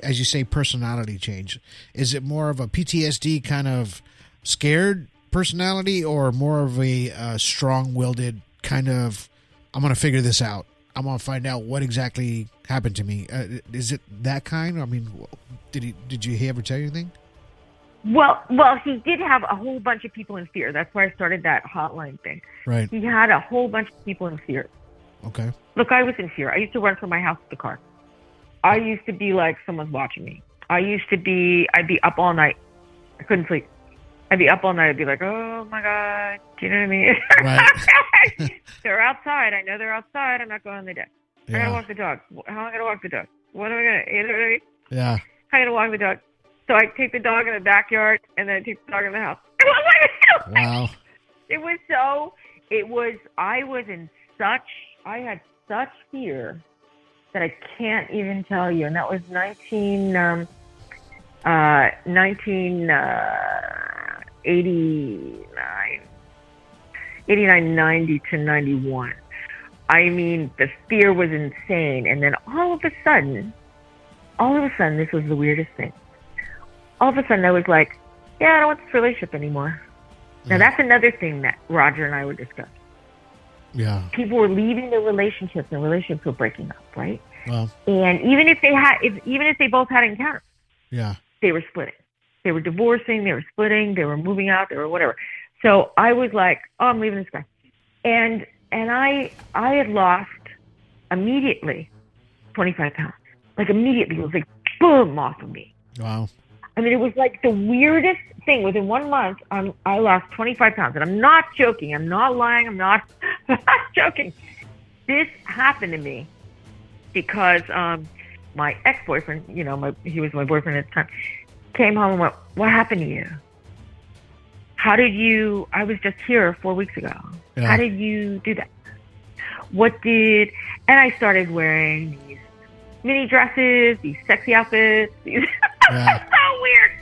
Speaker 4: as you say, personality change? Is it more of a PTSD kind of scared personality, or more of a strong-willed kind of, I'm going to figure this out, I'm going to find out what exactly happened to me? Is it that kind? I mean, did you ever tell you anything?
Speaker 5: Well, he did have a whole bunch of people in fear. That's why I started that hotline thing.
Speaker 4: Right.
Speaker 5: He had a whole bunch of people in fear.
Speaker 4: Okay.
Speaker 5: Look, I was in fear. I used to run from my house to the car. I used to be like someone's watching me. I'd be up all night. I couldn't sleep. I'd be up all night. I'd be like, oh my God. Do you know what I mean?
Speaker 4: Right.
Speaker 5: They're outside. I know they're outside. I'm not going on the deck.
Speaker 4: Yeah.
Speaker 5: I gotta walk the dog. How am I gonna walk the dog? What am I gonna, you know what I mean?
Speaker 4: Yeah.
Speaker 5: I gotta walk the dog. So I take the dog in the backyard, and then I take the dog in the house.
Speaker 4: Wow.
Speaker 5: I had such fear that I can't even tell you. And that was 89, 90 to 91. I mean, the fear was insane. And then all of a sudden, this was the weirdest thing. All of a sudden, I was like, yeah, I don't want this relationship anymore. Now, that's another thing that Roger and I would discuss.
Speaker 4: Yeah.
Speaker 5: People were leaving their relationships, and relationships were breaking up, right?
Speaker 4: Well.
Speaker 5: And even if they both had encounters,
Speaker 4: yeah,
Speaker 5: they were splitting. They were divorcing, they were splitting, they were moving out, they were whatever. So I was like, oh, I'm leaving this guy. And I had lost immediately 25 pounds. Like immediately, it was like boom off of me.
Speaker 4: Wow.
Speaker 5: I mean, it was like the weirdest thing. Within 1 month, I lost 25 pounds. And I'm not joking. I'm not lying. I'm not joking. This happened to me because my ex-boyfriend, he was my boyfriend at the time, came home and went, what happened to you? I was just here 4 weeks ago.
Speaker 4: Yeah.
Speaker 5: How did you do that? And I started wearing these mini dresses, these sexy outfits, these
Speaker 4: yeah.
Speaker 5: so weird.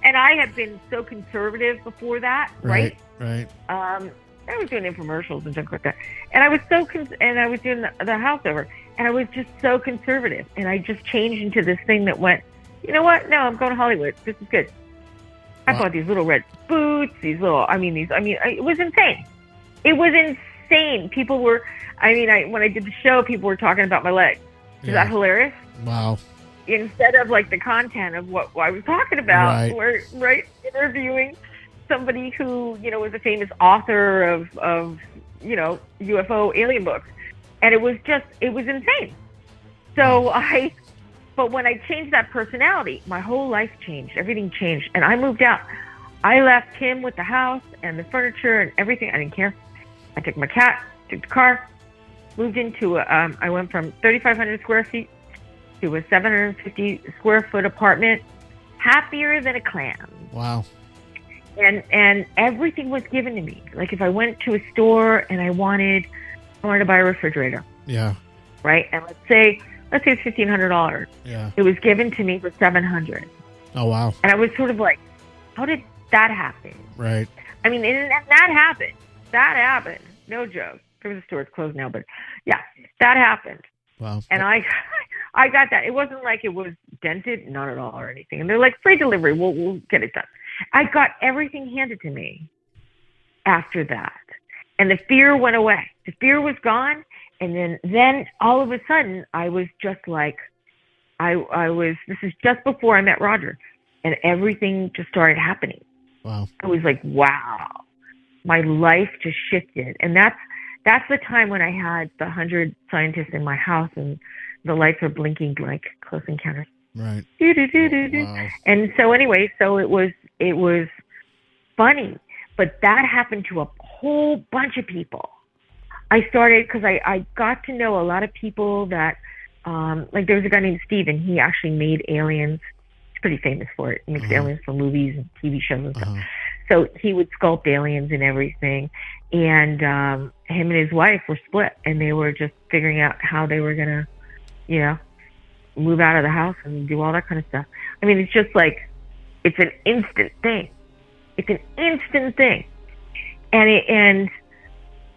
Speaker 5: And I had been so conservative before that, right?
Speaker 4: Right.
Speaker 5: I was doing infomercials and junk like that, and I was and I was doing the house over, and I was just so conservative, and I just changed into this thing that went, you know what? No, I'm going to Hollywood. This is good. I bought these little red boots, it was insane. It was insane. People were, when I did the show, people were talking about my legs. Is that hilarious?
Speaker 4: Wow.
Speaker 5: Instead of like the content of what I was talking about, we're interviewing somebody who, was a famous author of UFO alien books. And it was insane. So but when I changed that personality, my whole life changed. Everything changed. And I moved out. I left him with the house and the furniture and everything. I didn't care. I took my cat, took the car, moved into I went from 3,500 square feet to a 750 square foot apartment, happier than a clam.
Speaker 4: Wow.
Speaker 5: and everything was given to me. Like if I went to a store and I wanted to buy a refrigerator,
Speaker 4: Yeah.
Speaker 5: right? And let's say it's $1,500.
Speaker 4: Yeah.
Speaker 5: It was given to me for $700.
Speaker 4: Oh, wow.
Speaker 5: And I was sort of like, how did that happen?
Speaker 4: Right.
Speaker 5: I mean, and that happened. That happened. No joke. The store's closed now, but yeah, that happened.
Speaker 4: Wow.
Speaker 5: And I got that. It wasn't like it was dented, not at all, or anything. And they're like, free delivery. We'll get it done. I got everything handed to me after that, and the fear went away. The fear was gone, and then all of a sudden, I was just like, I was. This is just before I met Roger, and everything just started happening.
Speaker 4: Wow.
Speaker 5: I was like, wow, my life just shifted, and that's the time when I had the 100 scientists in my house, and the lights were blinking like Close Encounters.
Speaker 4: Right.
Speaker 5: Wow. And so anyway, so it was funny, but that happened to a whole bunch of people. I started because I got to know a lot of people that, like there was a guy named Steven. He actually made aliens. He's pretty famous for it. He makes aliens for movies and TV shows and stuff. So he would sculpt aliens and everything. And him and his wife were split, and they were just figuring out how they were gonna, move out of the house and do all that kind of stuff. I mean, it's just like, it's an instant thing. It's an instant thing. And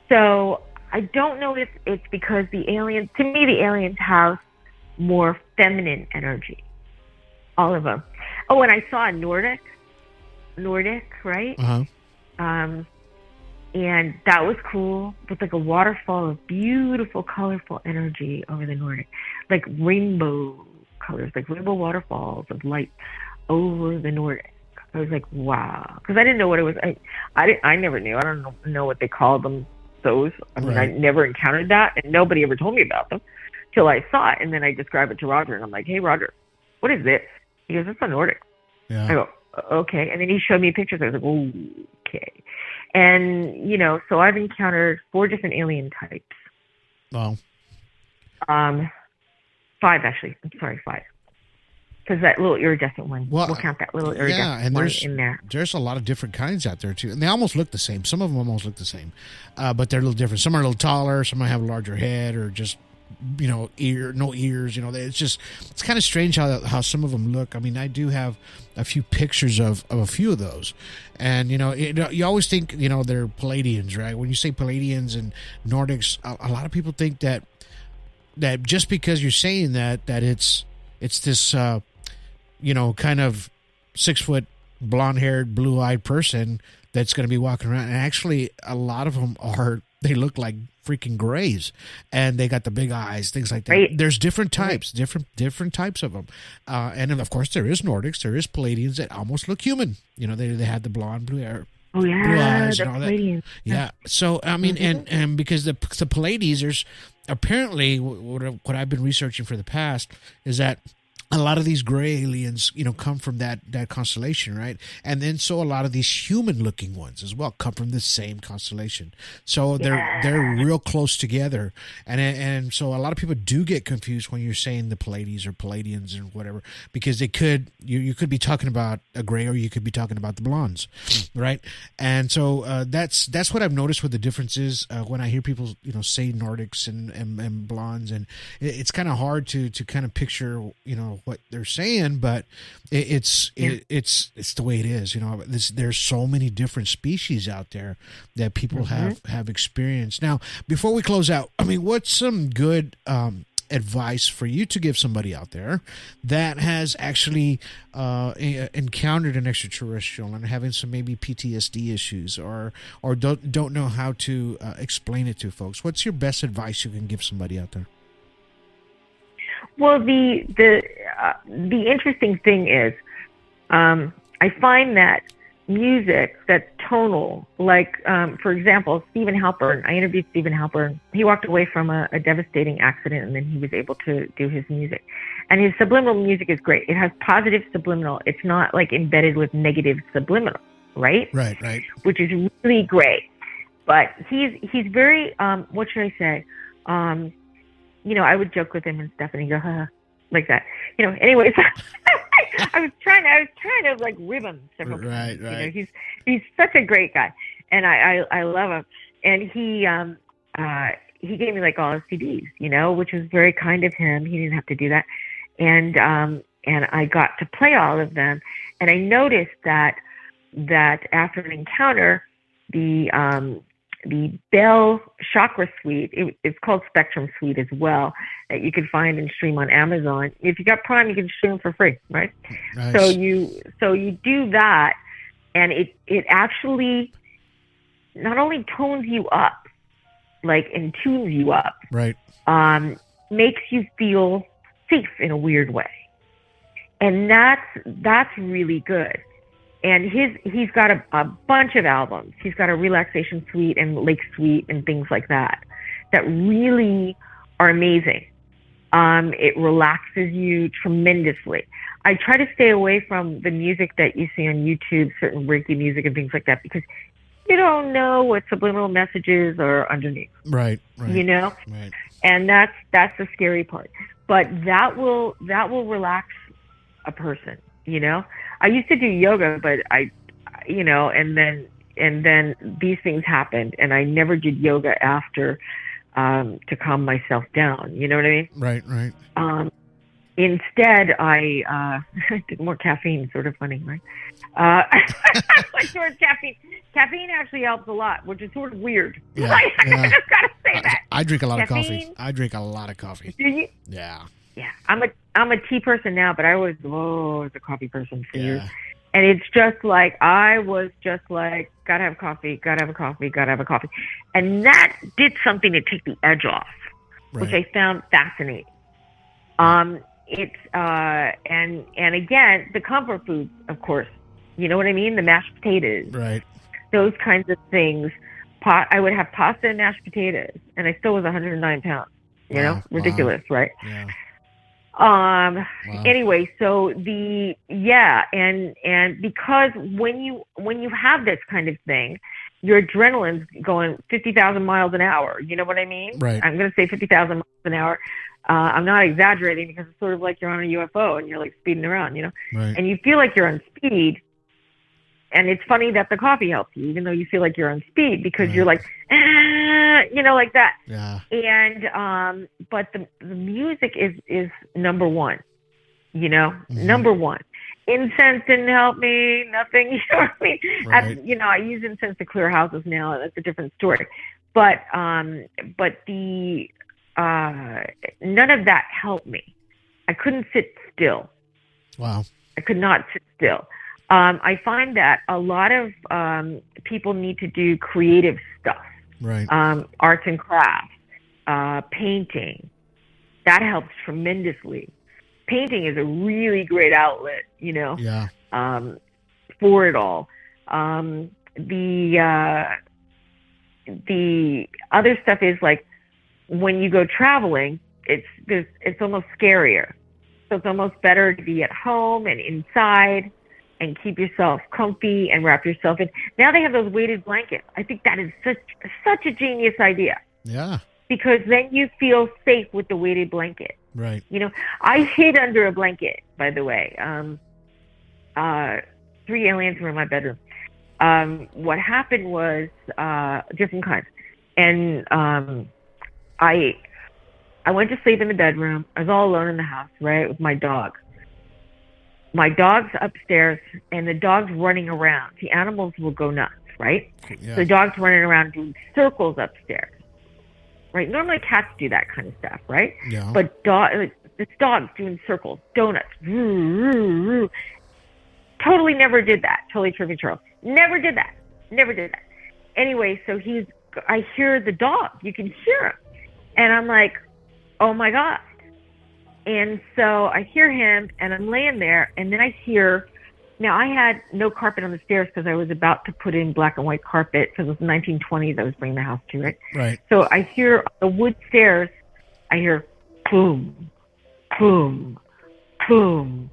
Speaker 5: so I don't know if it's because to me, the aliens have more feminine energy. All of them. Oh, and I saw a Nordic, right? And that was cool, with like a waterfall of beautiful, colorful energy over the Nordic, like rainbow colors, like rainbow waterfalls of light over the Nordic. I was like, wow, because I didn't know what it was. I never knew. I don't know what they called them. Those. I mean, I never encountered that, and nobody ever told me about them till I saw it, and then I described it to Roger, and I'm like, hey, Roger, what is this? He goes, it's a Nordic.
Speaker 4: Yeah.
Speaker 5: I go, okay, and then he showed me pictures. I was like, okay. And, so I've encountered 4 different alien types.
Speaker 4: Wow.
Speaker 5: 5, actually. I'm sorry, 5. Because that little iridescent one, we'll count that little iridescent one in there.
Speaker 4: There's a lot of different kinds out there, too. And they almost look the same. Some of them almost look the same. But they're a little different. Some are a little taller. Some might have a larger head, or just, no ears. It's kind of strange how some of them look. I mean, I do have a few pictures of a few of those. And, you always think, they're Palladians, right? When you say Palladians and Nordics, a lot of people think that just because you're saying that it's this, kind of 6-foot, blonde-haired, blue-eyed person that's going to be walking around. And actually, a lot of them they look like freaking grays, and they got the big eyes, things like that. Right. There's different types, different types of them. And then, of course, there is Nordics, there is Palladians that almost look human. They had the blonde, blue hair.
Speaker 5: Oh, yeah,
Speaker 4: blue eyes and all
Speaker 5: Palladians.
Speaker 4: That. Yeah. So, I mean, and because the Pallades, there's apparently what I've been researching for the past is that a lot of these gray aliens, come from that constellation, right? And then so a lot of these human-looking ones as well come from the same constellation. So they're real close together, and so a lot of people do get confused when you're saying the Pallades or Palladians or whatever, because they could you could be talking about a gray, or you could be talking about the blondes, right? And so that's what I've noticed with the differences when I hear people say Nordics and blondes, and it's kind of hard to kind of picture what they're saying, but it's the way it is. There's so many different species out there that people have experienced. Now, before we close out, I mean, what's some good advice for you to give somebody out there that has actually encountered an extraterrestrial and having some maybe PTSD issues, or don't know how to explain it to folks? What's your best advice you can give somebody out there?
Speaker 5: Well, the interesting thing is, I find that music that's tonal, like, for example, Stephen Halpern. I interviewed Stephen Halpern. He walked away from a devastating accident, and then he was able to do his music. And his subliminal music is great. It has positive subliminal. It's not like embedded with negative subliminal, right?
Speaker 4: Right.
Speaker 5: Which is really great. But he's very, what should I say? I would joke with him and stuff, and he'd go, like that. Anyways, I was trying to like rib him several times.
Speaker 4: Right.
Speaker 5: You know, he's such a great guy, and I love him. And he gave me like all his CDs, you know, which was very kind of him. He didn't have to do that, and I got to play all of them. And I noticed that after an encounter, the Bell Chakra Suite, it's called Spectrum Suite as well, that you can find and stream on Amazon. If you got Prime, you can stream for free, right?
Speaker 4: Nice.
Speaker 5: So you do that, and it actually not only tones you up, like, and tunes you up,
Speaker 4: right?
Speaker 5: Makes you feel safe in a weird way, and that's really good. And he's got a bunch of albums. He's got a relaxation suite and lake suite and things like that really are amazing. It relaxes you tremendously. I try to stay away from the music that you see on YouTube, certain Reiki music and things like that, because you don't know what subliminal messages are underneath.
Speaker 4: Right.
Speaker 5: You know?
Speaker 4: Right.
Speaker 5: And that's the scary part. But that will relax a person, you know? I used to do yoga, but and then these things happened, and I never did yoga after to calm myself down. You know what I mean?
Speaker 4: Right.
Speaker 5: Instead, I did more caffeine. Sort of funny, right? Like towards caffeine. Caffeine actually helps a lot, which is sort of weird.
Speaker 4: Yeah,
Speaker 5: I just gotta say that.
Speaker 4: I drink a lot of
Speaker 5: Caffeine?
Speaker 4: coffee. I drink a lot of coffee.
Speaker 5: Do you?
Speaker 4: Yeah.
Speaker 5: Yeah, I'm a tea person now, but I was a coffee person for years.
Speaker 4: Yeah.
Speaker 5: And it's just like, I was just like, gotta have coffee. And that did something to take the edge off, which I found fascinating. It's, and again, the comfort foods, of course, you know what I mean? The mashed potatoes,
Speaker 4: Right.
Speaker 5: those kinds of things. I would have pasta and mashed potatoes, and I still was 109 pounds, you know, ridiculous, right?
Speaker 4: Yeah.
Speaker 5: Anyway, so and because when you have this kind of thing, your adrenaline's going 50,000 miles an hour. You know what I mean?
Speaker 4: Right.
Speaker 5: I'm going to say 50,000 miles an hour. I'm not exaggerating, because it's sort of like you're on a UFO and you're like speeding around, you know,
Speaker 4: Right.
Speaker 5: and you feel like you're on speed. And it's funny that the coffee helps you, even though you feel like you're on speed, because you're like, you know, like that.
Speaker 4: Yeah.
Speaker 5: And but the music is number one, you know, number one. Incense didn't help me, nothing. You know what I mean?
Speaker 4: Right.
Speaker 5: You know, I use incense to clear houses now, and that's a different story. But the none of that helped me. I couldn't sit still.
Speaker 4: Wow.
Speaker 5: I could not sit still. I find that a lot of people need to do creative stuff,
Speaker 4: Right.
Speaker 5: Arts and crafts, painting. That helps tremendously. Painting is a really great outlet, you know,
Speaker 4: Yeah.
Speaker 5: for it all. The other stuff is like, when you go traveling, it's almost scarier. So it's almost better to be at home and inside and keep yourself comfy and wrap yourself in. Now they have those weighted blankets. I think that is such a genius idea,
Speaker 4: Yeah.
Speaker 5: because then you feel safe with the weighted blanket.
Speaker 4: Right.
Speaker 5: You know, I hid under a blanket, by the way. 3 aliens were in my bedroom. What happened was different kinds. And I went to sleep in the bedroom. I was all alone in the house, right, with my dog. My dog's upstairs, and the dog's running around. The animals will go nuts, right?
Speaker 4: Yeah.
Speaker 5: So the dog's running around doing circles upstairs, right? Normally cats do that kind of stuff, right?
Speaker 4: Yeah.
Speaker 5: But this dog's doing circles, donuts. Totally never did that. Totally trippy Charles. Never did that. Anyway, so I hear the dog. You can hear him. And I'm like, oh my God. And so I hear him, and I'm laying there, and then I hear, now I had no carpet on the stairs because I was about to put in black and white carpet, because it was the 1920s I was bringing the house to, right?
Speaker 4: Right.
Speaker 5: So I hear on the wood stairs, I hear boom, boom, boom,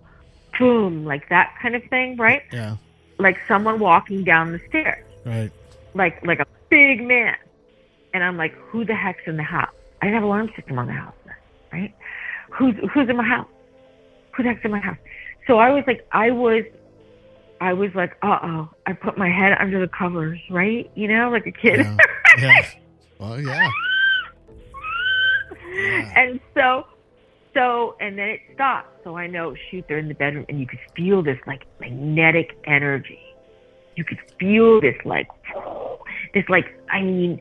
Speaker 5: boom, like that kind of thing, right?
Speaker 4: Yeah.
Speaker 5: Like someone walking down the stairs.
Speaker 4: Right.
Speaker 5: Like a big man. And I'm like, who the heck's in the house? I didn't have an alarm system on the house, right? Who's in my house? Who the heck's in my house? So I was like, uh-oh, I put my head under the covers, right? You know, like a kid.
Speaker 4: Yeah. Yeah. Well, yeah.
Speaker 5: And and then it stopped. So I know, shoot, they're in the bedroom, and you could feel this like magnetic energy. You could feel this like, I mean,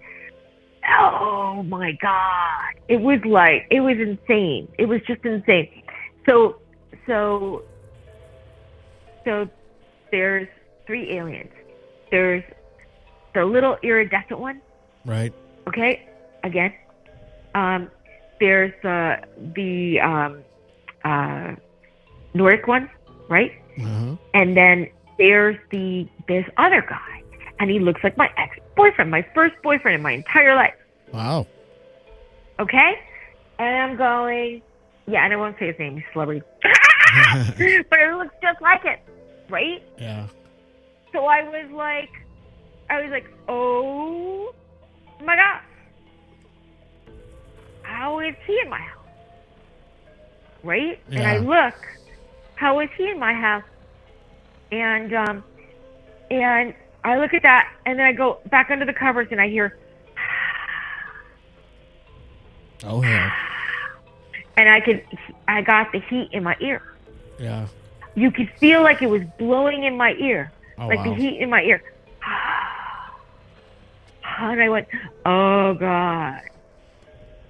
Speaker 5: oh my God. It was insane. It was just insane. So there's 3 aliens. There's the little iridescent one.
Speaker 4: Right.
Speaker 5: Okay. Again. There's the Nordic one, right?
Speaker 4: Uh-huh.
Speaker 5: And then there's this other guy, and he looks like my ex-boyfriend, my first boyfriend in my entire life.
Speaker 4: Wow.
Speaker 5: Okay? And I'm going, yeah, and I won't say his name, he's a celebrity. But it looks just like it, right?
Speaker 4: Yeah.
Speaker 5: So I was like, oh my God. How is he in my house? Right?
Speaker 4: Yeah.
Speaker 5: And I look, how is he in my house? And I look at that, and then I go back under the covers, and I hear,
Speaker 4: Oh, yeah.
Speaker 5: and I got the heat in my ear.
Speaker 4: Yeah.
Speaker 5: You could feel like it was blowing in my ear,
Speaker 4: Oh,
Speaker 5: like
Speaker 4: wow.
Speaker 5: the heat in my ear. And I went, oh God,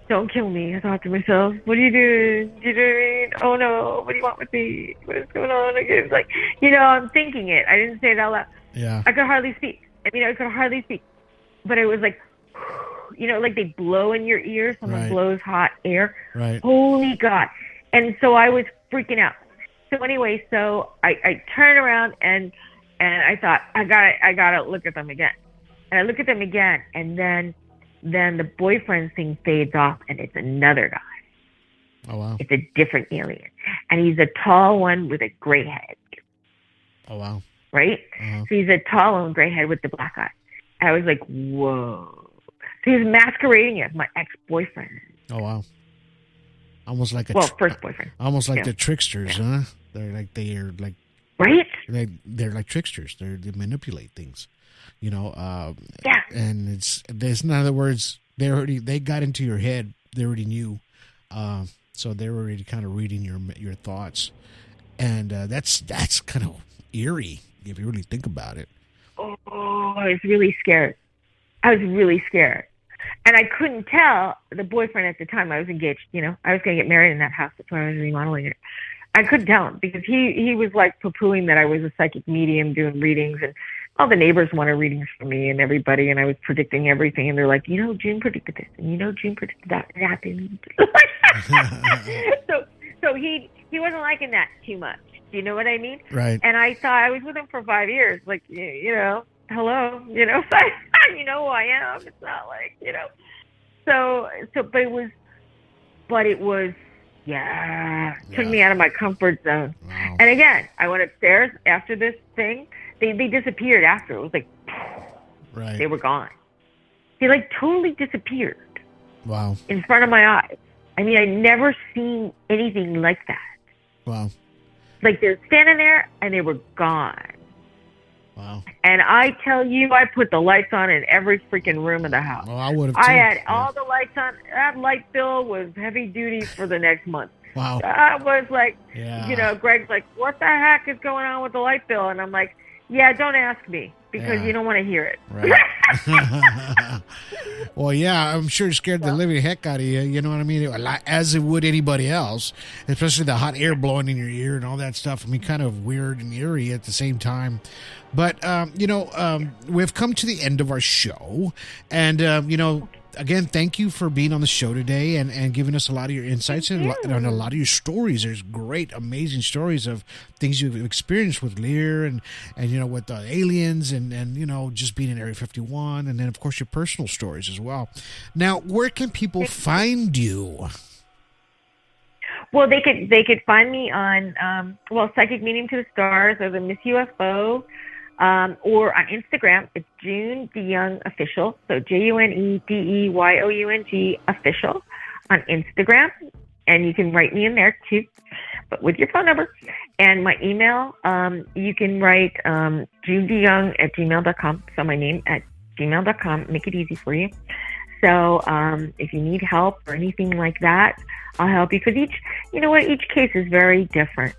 Speaker 5: don't kill me. I thought to myself, what are you doing? You know what I mean? Oh no, what do you want with me? What is going on? It's like, I'm thinking it. I didn't say it out loud.
Speaker 4: Yeah.
Speaker 5: I could hardly speak. I could hardly speak. But it was like, like they blow in your ear. Someone
Speaker 4: Right.
Speaker 5: blows hot air.
Speaker 4: Right.
Speaker 5: Holy God. And so I was freaking out. So anyway, I turned around and I thought, I gotta look at them again. And I look at them again, and then the boyfriend thing fades off, and it's another guy.
Speaker 4: Oh, wow.
Speaker 5: It's a different alien. And he's a tall one with a gray head.
Speaker 4: Oh, wow.
Speaker 5: Right?
Speaker 4: Uh-huh.
Speaker 5: So he's a tall one, gray head with the black eye. And I was like, whoa. So he was masquerading as my ex-boyfriend.
Speaker 4: Oh, wow. Almost like
Speaker 5: First boyfriend.
Speaker 4: almost like
Speaker 5: Yeah.
Speaker 4: the tricksters, huh? They're like
Speaker 5: Right?
Speaker 4: they're like tricksters. They manipulate things,
Speaker 5: Yeah.
Speaker 4: And there's in other words, they got into your head. They already knew, so they were already kind of reading your thoughts, and that's kind of eerie if you really think about it.
Speaker 5: Oh, I was really scared. And I couldn't tell the boyfriend at the time. I was engaged, I was going to get married in that house. That's why I was remodeling it. I couldn't tell him because he was like poo-pooing that I was a psychic medium doing readings, and all the neighbors wanted readings from me and everybody, and I was predicting everything, and they're like, June predicted this, and June predicted that. It happened. So he wasn't liking that too much. Do you know what I mean?
Speaker 4: Right.
Speaker 5: And I thought, I was with him for 5 years, like, hello, you know who I am. It's not like, So, but it was, took me out of my comfort zone.
Speaker 4: Wow.
Speaker 5: And again, I went upstairs after this thing. They disappeared after. It was like,
Speaker 4: Right.
Speaker 5: they were gone. They like totally disappeared
Speaker 4: Wow.
Speaker 5: in front of my eyes. I mean, I'd never seen anything like that.
Speaker 4: Wow.
Speaker 5: Like they're standing there and they were gone.
Speaker 4: Wow.
Speaker 5: And I tell you, I put the lights on in every freaking room of the house.
Speaker 4: Well, I would have.
Speaker 5: I had all the lights on. That light bill was heavy duty for the next month.
Speaker 4: Wow.
Speaker 5: I was like,
Speaker 4: Yeah.
Speaker 5: Greg's like, what the heck is going on with the light bill? And I'm like, yeah, don't ask me because
Speaker 4: Yeah.
Speaker 5: you don't want to hear it.
Speaker 4: Right. Well, yeah, I'm sure it scared the living heck out of you. You know what I mean? As it would anybody else, especially the hot air blowing in your ear and all that stuff. I mean, kind of weird and eerie at the same time. But, we've come to the end of our show. And, again, thank you for being on the show today and giving us a lot of your insights and a lot of your stories. There's great, amazing stories of things you've experienced with Lier and with the aliens and just being in Area 51. And then, of course, your personal stories as well. Now, where can people find you?
Speaker 5: Well, they could find me on, Psychic Medium to the Stars or the Miss UFO. Or on Instagram, it's June DeYoung Official. So JUNEDEYOUNG Official on Instagram. and you can write me in there too, but with your phone number. And my email, you can write judeyoung@gmail.com. So my name at gmail.com. Make it easy for you. So if you need help or anything like that, I'll help you. Because each case is very different.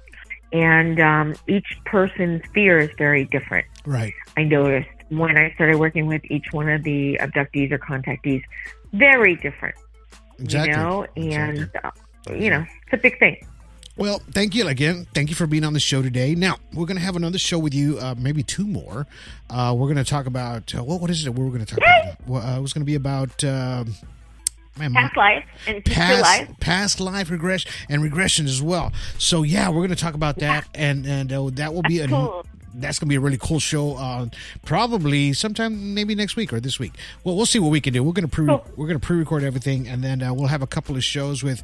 Speaker 5: And each person's fear is very different.
Speaker 4: Right.
Speaker 5: I noticed when I started working with each one of the abductees or contactees, very different.
Speaker 4: Exactly.
Speaker 5: And, it's a big thing.
Speaker 4: Well, thank you again. Thank you for being on the show today. Now, we're going to have another show with you, maybe two more. We're going to talk about, what is it we're going to talk about? Well, it was going to be about...
Speaker 5: past life and future life.
Speaker 4: Past life regression and regression as well. So, yeah, we're going to talk about that, and that will be
Speaker 5: cool.
Speaker 4: That's going to be a really cool show. Probably sometime, maybe next week or this week. Well, we'll see what we can do. We're going to pre-record everything, and then we'll have a couple of shows with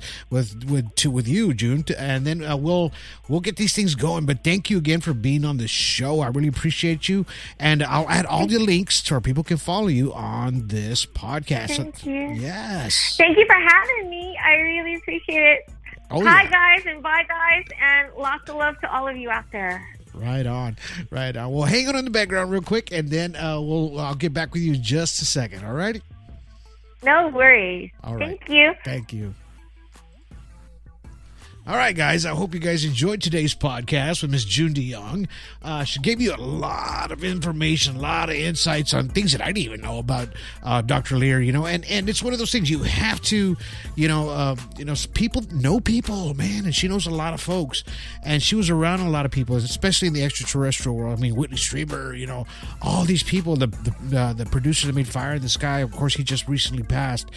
Speaker 4: you, June, and then we'll get these things going. But thank you again for being on the show. I really appreciate you, and I'll add all the links to where people can follow you on this podcast.
Speaker 5: Thank you.
Speaker 4: Yes.
Speaker 5: Thank you for having me. I really appreciate it.
Speaker 4: Oh,
Speaker 5: Hi,
Speaker 4: yeah.
Speaker 5: guys, and bye, guys, and lots of love to all of you out there.
Speaker 4: Right on. Well, hang on in the background real quick, and then I'll get back with you in just a second. All right?
Speaker 5: No worries.
Speaker 4: All right.
Speaker 5: Thank you.
Speaker 4: Thank you. All right, guys. I hope you guys enjoyed today's podcast with Miss June DeYoung. She gave you a lot of information, a lot of insights on things that I didn't even know about Dr. Lier, and it's one of those things you have to, people know people, man, and she knows a lot of folks, and she was around a lot of people, especially in the extraterrestrial world. I mean, Whitney Strieber, all these people, the producer that made Fire in the Sky, of course, he just recently passed.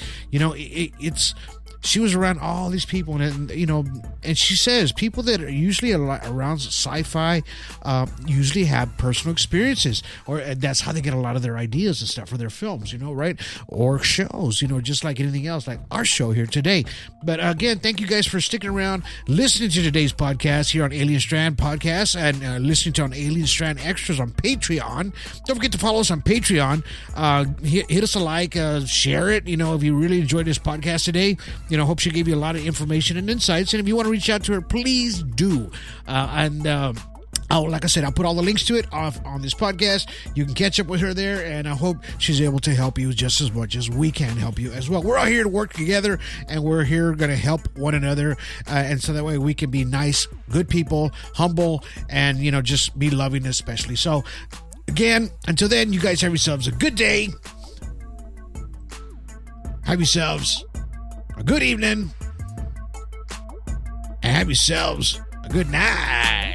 Speaker 4: She was around all these people, and she says people that are usually around sci-fi usually have personal experiences, or that's how they get a lot of their ideas and stuff for their films, right? Or shows, just like anything else, like our show here today. But again, thank you guys for sticking around, listening to today's podcast here on Alien Strand Podcast, and listening to on Alien Strand Extras on Patreon. Don't forget to follow us on Patreon. Hit us a like, share it. If you really enjoyed this podcast today. Hope she gave you a lot of information and insights. And if you want to reach out to her, please do. Like I said, I'll put all the links to it on this podcast. You can catch up with her there, and I hope she's able to help you just as much as we can help you as well. We're all here to work together, and we're here going to help one another, and so that way we can be nice, good people, humble, and, just be loving especially. So, again, until then, you guys have yourselves a good day. Have yourselves a good evening, and have yourselves a good night.